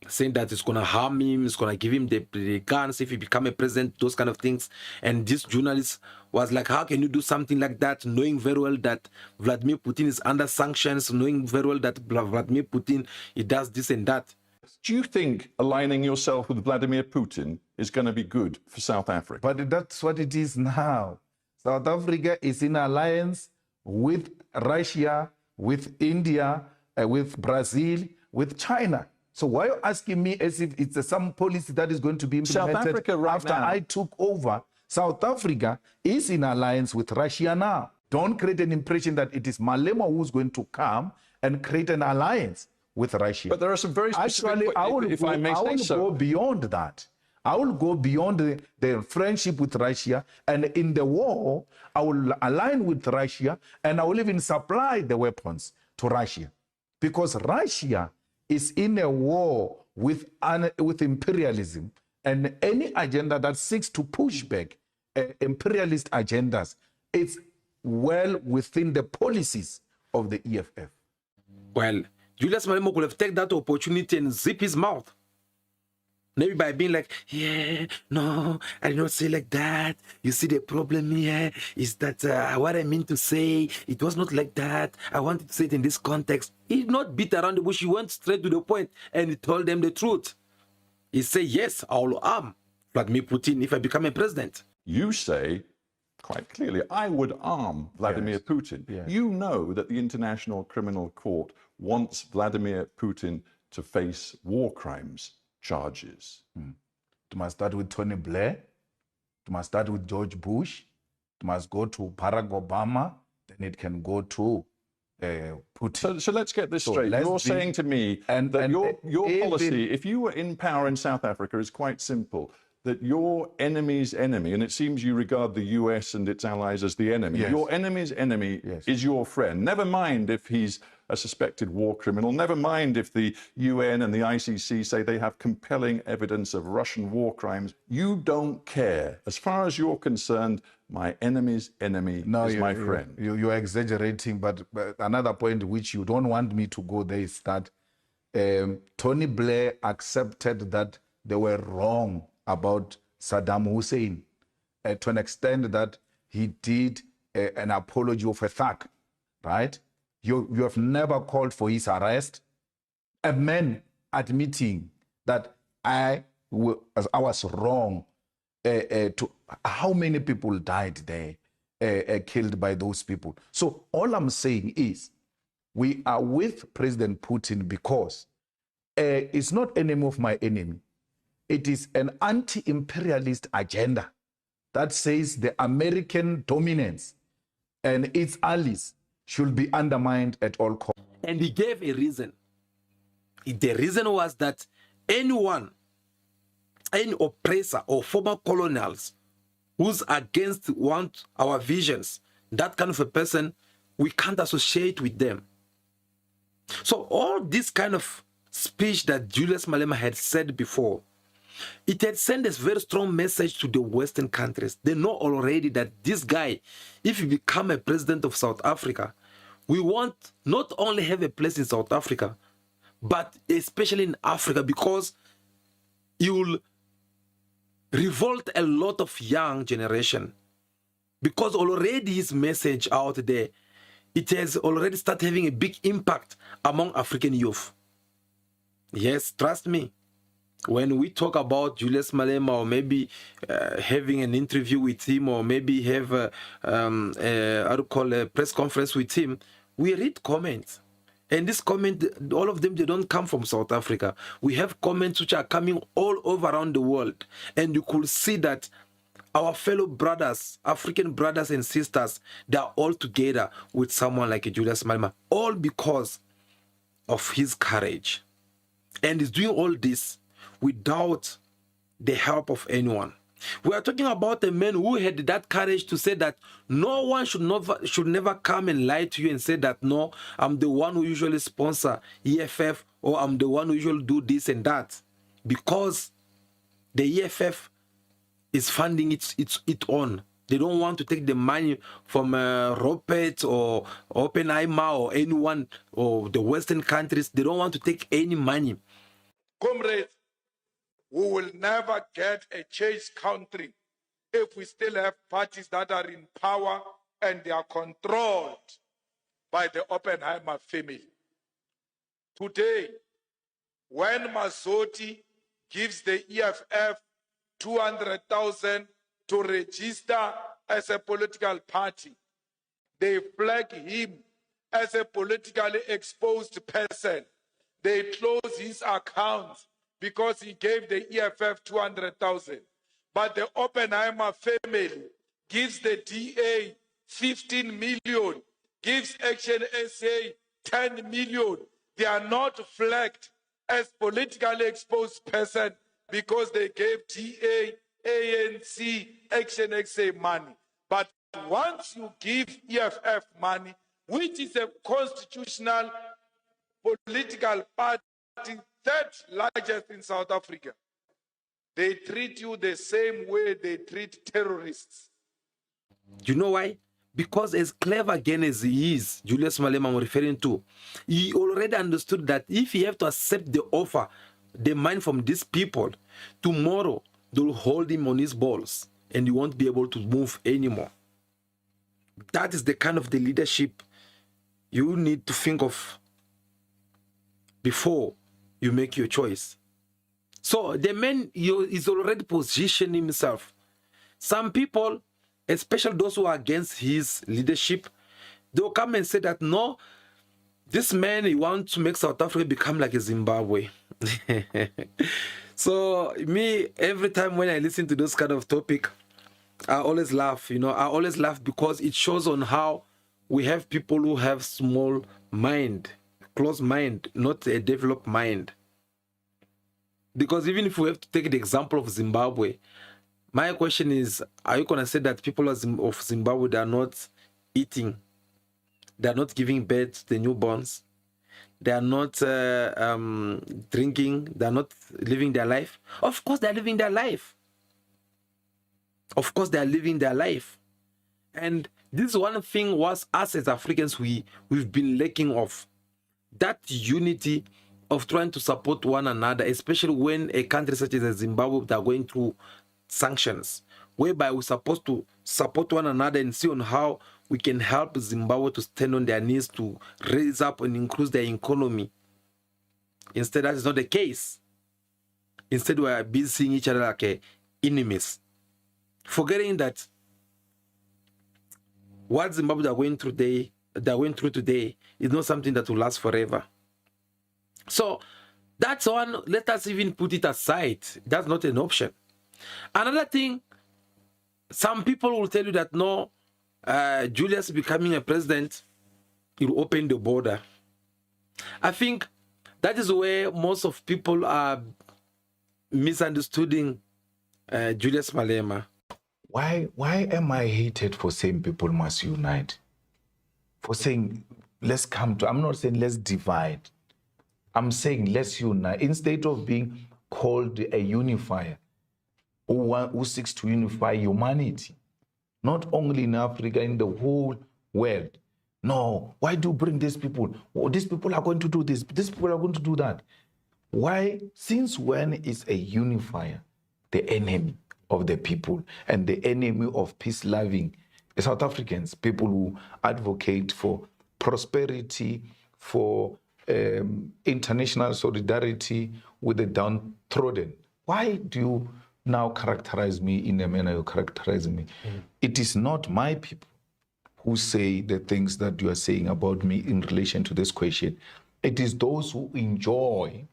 saying that it's going to harm him, it's going to give him the guns if he become a president, those kind of things. And this journalist was like, how can you do something like that, knowing very well that Vladimir Putin is under sanctions, knowing very well that Vladimir Putin, he does this and that. Do you think aligning yourself with Vladimir Putin is going to be good for South Africa? But that's what it is now. South Africa is in alliance with Russia, with India, with Brazil, with China. So why are you asking me as if it's some policy that is going to be implemented South Africa right after now. I took over? South Africa is in alliance with Russia now. Don't create an impression that it is Malema who's going to come and create an alliance with Russia. But there are some very specific, Actually, I will go beyond that. I will go beyond the friendship with Russia, and in the war, I will align with Russia, and I will even supply the weapons to Russia. Because Russia is in a war with imperialism, and any agenda that seeks to push back imperialist agendas, it's well within the policies of the EFF. Well, Julius Malema could have taken that opportunity and zip his mouth. Maybe by being like, yeah, no, I did not say like that. You see, the problem here is that what I mean to say, it was not like that. I wanted to say it in this context. He did not beat around the bush. He went straight to the point and he told them the truth. He said, yes, I will arm Vladimir Putin if I become a president. You say quite clearly, I would arm Vladimir Putin. Yes. You know that the International Criminal Court wants Vladimir Putin to face war crimes charges. It must start with Tony Blair. It must start with George Bush. It must go to Barack Obama. Then it can go to Putin. So let's get this straight. You're saying to me that your policy, if you were in power in South Africa, is quite simple. That your enemy's enemy, and it seems you regard the US and its allies as the enemy, Yes. your enemy's enemy is your friend. Never mind if he's a suspected war criminal. Never mind if the UN and the ICC say they have compelling evidence of Russian war crimes. You don't care. As far as you're concerned, my enemy's enemy is my friend. You're exaggerating, but another point which you don't want me to go there is that Tony Blair accepted that they were wrong about Saddam Hussein to an extent that he did an apology of a thug, right? You have never called for his arrest. A man admitting that I was wrong. To how many people died there, killed by those people? So all I'm saying is we are with President Putin because it's not enemy of my enemy. It is an anti-imperialist agenda that says the American dominance and its allies should be undermined at all costs. And he gave a reason. The reason was that anyone, any oppressor or former colonials who's against our visions, that kind of a person, we can't associate with them. So all this kind of speech that Julius Malema had said before, it had sent a very strong message to the Western countries. They know already that this guy, if he become a president of South Africa, we want not only have a place in South Africa, but especially in Africa, because he will revolt a lot of young generation. Because already his message out there, it has already started having a big impact among African youth. Yes, trust me. When we talk about Julius Malema, or maybe having an interview with him, or maybe have a press conference with him, we read comments. And this comment, all of them, they don't come from South Africa. We have comments which are coming all over around the world. And you could see that our fellow brothers, African brothers and sisters, they are all together with someone like Julius Malema, all because of his courage. And he's doing all this without the help of anyone. We are talking about a man who had that courage to say that no one should never come and lie to you and say that, no, I'm the one who usually sponsor EFF, or I'm the one who usually do this and that, because the EFF is funding its own. They don't want to take the money from Robert or Oppenheimer or anyone or the Western countries. They don't want to take any money. Comrades, we will never get a changed country if we still have parties that are in power and they are controlled by the Oppenheimer family. Today, when Mazzotti gives the EFF 200,000 to register as a political party, they flag him as a politically exposed person. They close his accounts because he gave the EFF 200,000. But the Oppenheimer family gives the DA 15 million, gives Action SA 10 million. They are not flagged as politically exposed person because they gave DA, ANC, Action SA money. But once you give EFF money, which is a constitutional political party, third largest in South Africa, they treat you the same way they treat terrorists. You know why? Because as clever again as he is, Julius Malema I'm referring to, he already understood that if he have to accept the offer, the money from these people, tomorrow they'll hold him on his balls and he won't be able to move anymore. That is the kind of the leadership you need to think of before you make your choice. So the man is already positioning himself. Some people, especially those who are against his leadership, they'll come and say that, no, this man, he wants to make South Africa become like a Zimbabwe. So me, every time when I listen to this kind of topic, I always laugh, I always laugh because it shows on how we have people who have small mind, closed mind, not a developed mind. Because even if we have to take the example of Zimbabwe, my question is, are you going to say that people of Zimbabwe, they are not eating, they are not giving birth to the newborns, they are not drinking, they are not living their life? Of course they are living their life. Of course they are living their life. And this one thing was us as Africans, we've been lacking of. That unity of trying to support one another, especially when a country such as Zimbabwe that are going through sanctions, whereby we're supposed to support one another and see on how we can help Zimbabwe to stand on their knees, to raise up and increase their economy. Instead, that is not the case. Instead, we are busy seeing each other like enemies, forgetting that what Zimbabwe are going through today is not something that will last forever. So that's one, let us even put it aside. That's not an option. Another thing, some people will tell you that no, Julius becoming a president, he will open the border. I think that is where most of people are misunderstanding Julius Malema. Why am I hated for saying people must unite? For saying let's come to, I'm not saying let's divide. I'm saying let's unite. Instead of being called a unifier, who seeks to unify humanity, not only in Africa, in the whole world. No, why do you bring these people? Oh, these people are going to do this, these people are going to do that. Why? Since when is a unifier the enemy of the people and the enemy of peace-loving South Africans, people who advocate for prosperity, for international solidarity with the downtrodden? Why do you now characterize me in the manner you characterize me? It is not my people who say the things that you are saying about me in relation to this question. It is those who enjoy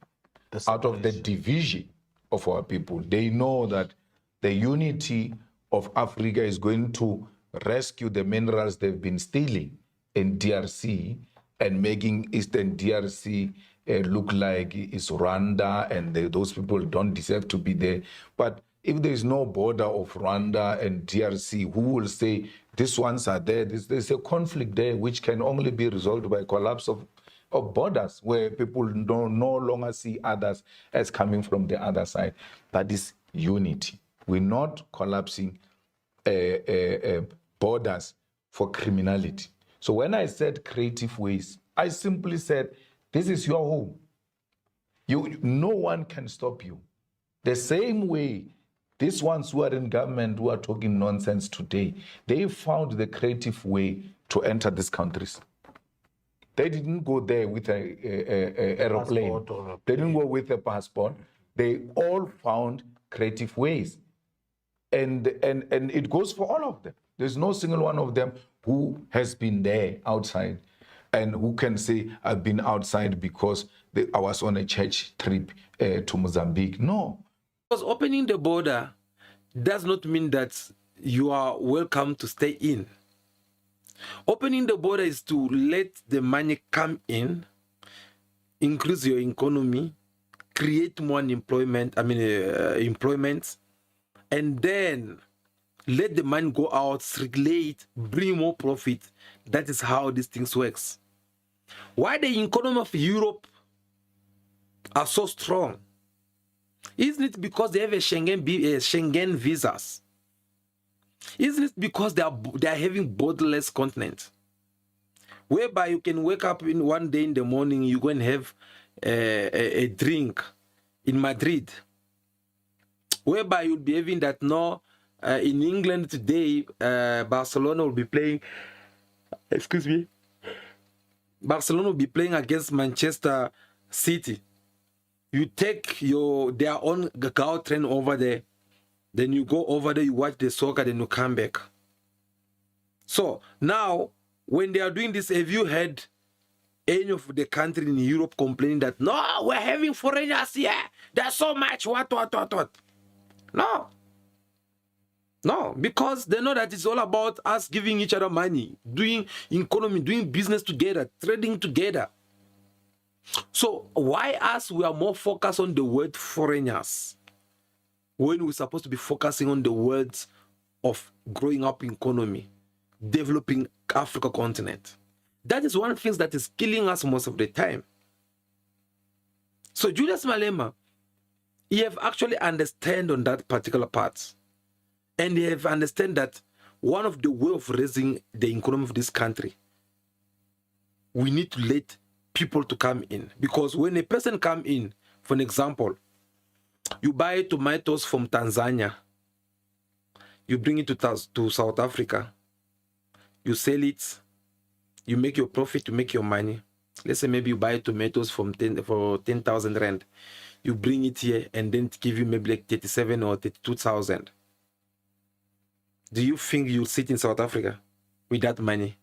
out of the division of our people. They know that the unity of Africa is going to rescue the minerals they've been stealing in DRC and making Eastern DRC look like it's Rwanda and those people don't deserve to be there. But If there is no border of Rwanda and DRC, who will say these ones are there? There's a conflict there which can only be resolved by collapse of borders, where people no longer see others as coming from the other side. That is unity. We're not collapsing borders for criminality. So when I said creative ways, I simply said, this is your home. No one can stop you. The same way, these ones who are in government who are talking nonsense today, they found the creative way to enter these countries. They didn't go there with an aeroplane. They didn't go with a passport. They all found creative ways. And it goes for all of them. There's no single one of them who has been there outside and who can say, I've been outside because I was on a church trip to Mozambique. No. Because opening the border does not mean that you are welcome to stay in. Opening the border is to let the money come in, increase your economy, create more employment, employment, and then let the money go out, circulate, bring more profit. That is how these things works. Why the economy of Europe are so strong? Isn't it because they have a Schengen visas? Isn't it because they are having borderless continent, whereby you can wake up in one day in the morning, you go and have a drink in Madrid, whereby you'll be having that no. In England today, Barcelona will be playing. Excuse me. Barcelona will be playing against Manchester City. You take their own cow train over there, then you go over there, you watch the soccer, then you come back. So now, when they are doing this, have you heard any of the country in Europe complaining that no, we're having foreigners here? There's so much. What? No. No, because they know that it's all about us giving each other money, doing economy, doing business together, trading together. So why us? We are more focused on the word foreigners when we're supposed to be focusing on the words of growing up economy, developing Africa continent. That is one of the things that is killing us most of the time. So Julius Malema, he have actually understand on that particular part. And they have understand that one of the way of raising the economy of this country, we need to let people to come in. Because when a person come in, for an example, you buy tomatoes from Tanzania, you bring it to South Africa, you sell it, you make your profit, you make your money. Let's say maybe you buy tomatoes for 10,000 rand. You bring it here and then give you maybe like 37 or 32,000. Do you think you'll sit in South Africa with that money?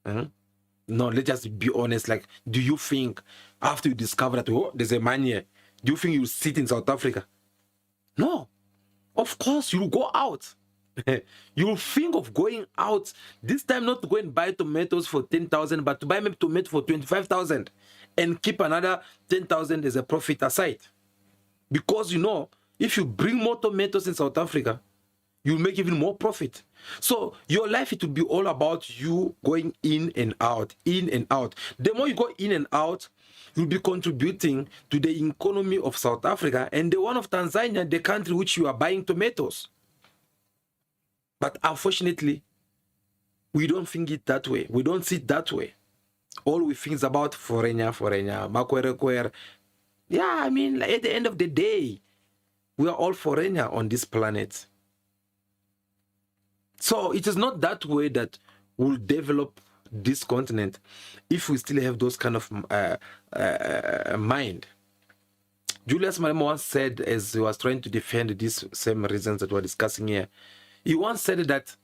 No, let's just be honest. Like, do you think after you discover that, oh, there's a man here, do you think you'll sit in South Africa? No. Of course, you'll go out. You'll think of going out. This time not to go and buy tomatoes for 10,000, but to buy maybe tomato for 25,000 and keep another 10,000 as a profit aside. Because, you know, if you bring more tomatoes in South Africa, you'll make even more profit. So your life, it will be all about you going in and out, in and out. The more you go in and out, you'll be contributing to the economy of South Africa and the one of Tanzania, the country which you are buying tomatoes. But unfortunately, we don't think it that way. We don't see it that way. All we think is about foreigner, makwere. Yeah, I mean, like, at the end of the day, we are all foreigner on this planet. So it is not that way that we'll develop this continent if we still have those kind of mind. Julius Malema once said, as he was trying to defend these same reasons that we're discussing here, he once said that,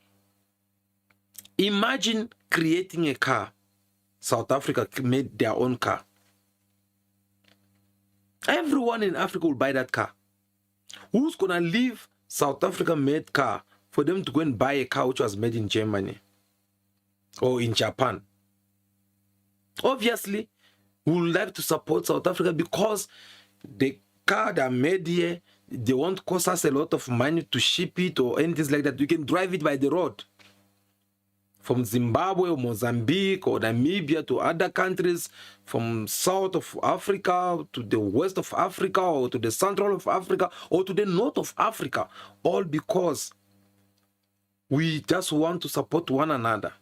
imagine creating a car. South Africa made their own car. Everyone in Africa will buy that car. Who's going to leave South Africa made car for them to go and buy a car which was made in Germany or in Japan? Obviously, we would like to support South Africa because the car that are made here they won't cost us a lot of money to ship it or anything like that. We can drive it by the road from Zimbabwe or Mozambique or Namibia to other countries, from south of Africa to the west of Africa or to the central of Africa or to the north of Africa, all because we just want to support one another.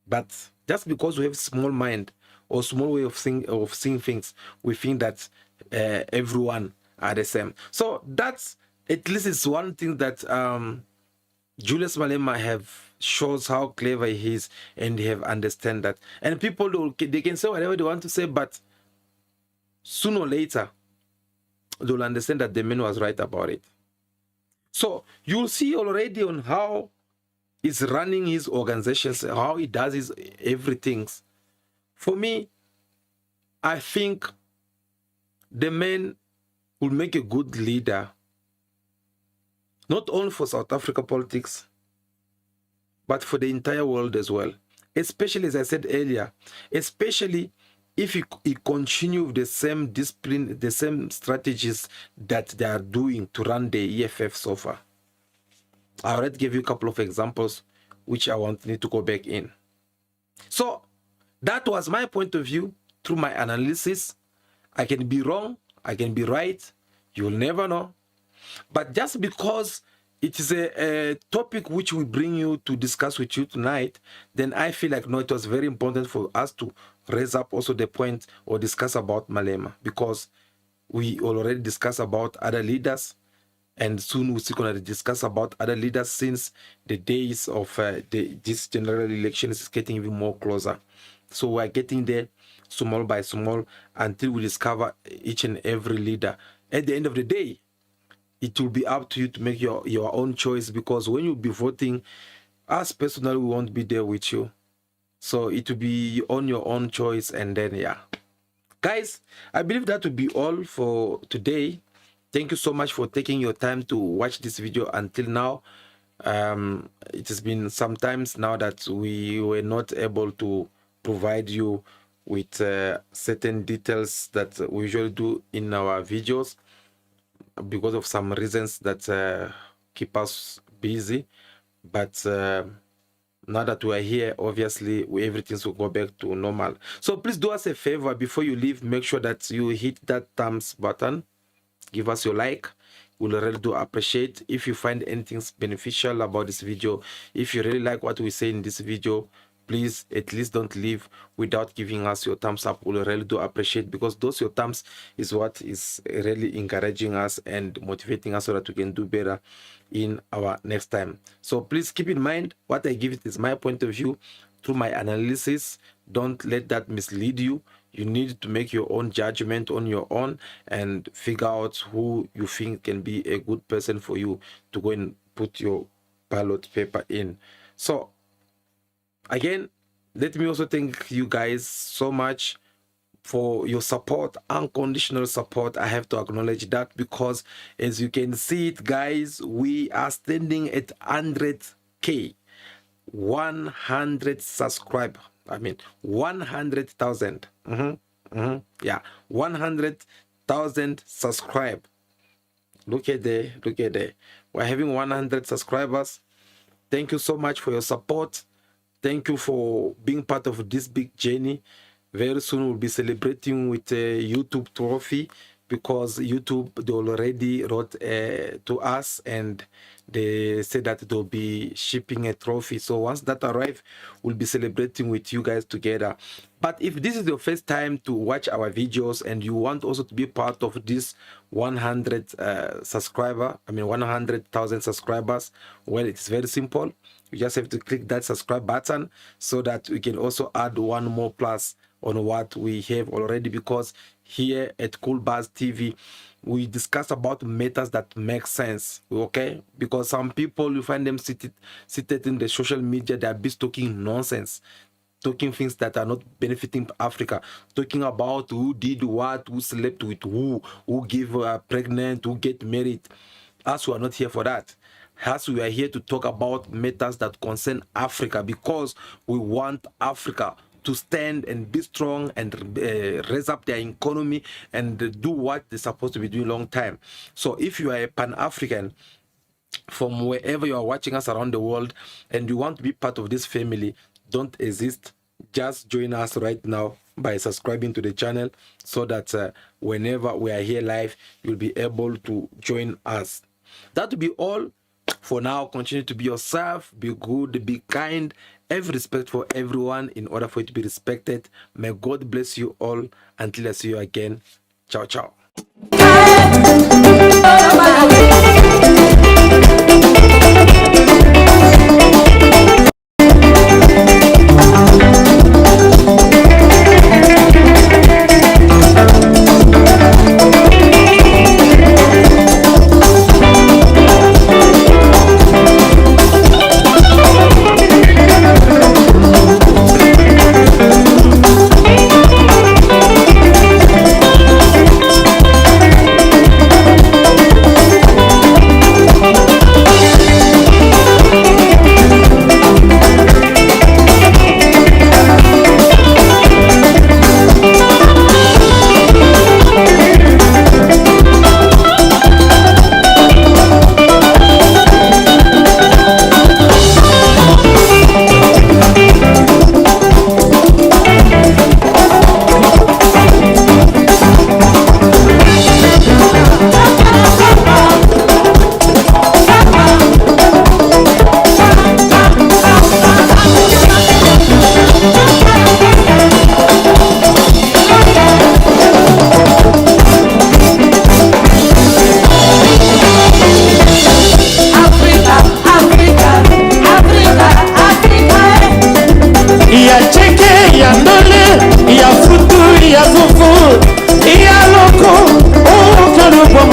But just because we have small mind or small way of seeing things, we think that everyone are the same. So that's at least it's one thing that Julius Malema shows how clever he is, and they have understand that. And people, they can say whatever they want to say, but sooner or later they'll understand that the man was right about it. So you'll see already on how he's running his organizations, how he does his everything. For me, I think the man will make a good leader, not only for South Africa politics, but for the entire world as well. Especially, as I said earlier, especially if he continue with the same discipline, the same strategies that they are doing to run the EFF so far. I already gave you a couple of examples, which I need to go back in. So that was my point of view through my analysis. I can be wrong, I can be right, you'll never know. But just because it is a topic which we bring you to discuss with you tonight, then I feel like, no, it was very important for us to raise up also the point or discuss about Malema, because we already discussed about other leaders, and soon we're still going to discuss about other leaders, since the days of this general election is getting even more closer. So we're getting there small by small until we discover each and every leader. At the end of the day, it will be up to you to make your own choice, because when you'll be voting, us personally, we won't be there with you. So it will be on your own choice, and then, yeah. Guys, I believe that will be all for today. Thank you so much for taking your time to watch this video until now. It has been some times now that we were not able to provide you with certain details that we usually do in our videos, because of some reasons that keep us busy. But now that we are here, obviously everything will go back to normal. So please do us a favor before you leave. Make sure that you hit that thumbs button, give us your like. We'll really do appreciate. If you find anything beneficial about this video, if you really like what we say in this video, please at least don't leave without giving us your thumbs up. We'll really do appreciate, because those your thumbs is what is really encouraging us and motivating us so that we can do better in our next time. So please keep in mind, what I give it is my point of view through my analysis. Don't let that mislead you. You need to make your own judgment on your own and figure out who you think can be a good person for you to go and put your ballot paper in. So again, let me also thank you guys so much for your support, unconditional support. I have to acknowledge that, because as you can see it, guys, we are standing at 100K, 100 subscribers. I mean, 100,000. Yeah, 100,000 subscribers. Look at there, look at there. We're having 100 subscribers. Thank you so much for your support. Thank you for being part of this big journey. Very soon we'll be celebrating with a YouTube trophy, because YouTube, they already wrote to us and they said that they'll be shipping a trophy. So once that arrives, we'll be celebrating with you guys together. But if this is your first time to watch our videos and you want also to be part of this 100,000 subscribers, well, it's very simple. You just have to click that subscribe button so that we can also add one more plus on what we have already, because here at Cool Buzz TV, we discuss about matters that make sense, okay? Because some people, you find them seated in the social media, they are busy talking nonsense, talking things that are not benefiting Africa, talking about who did what, who slept with who gave pregnant, who get married. Us, we are not here for that. As we are here to talk about matters that concern Africa, because we want Africa to stand and be strong and raise up their economy and do what they're supposed to be doing long time. So if you are a Pan-African from wherever you are watching us around the world and you want to be part of this family, don't hesitate. Just join us right now by subscribing to the channel so that whenever we are here live, you'll be able to join us. That will be all for now. Continue to be yourself, be good, be kind, have respect for everyone in order for you to be respected. May God bless you all until I see you again. Ciao, ciao.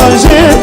Manger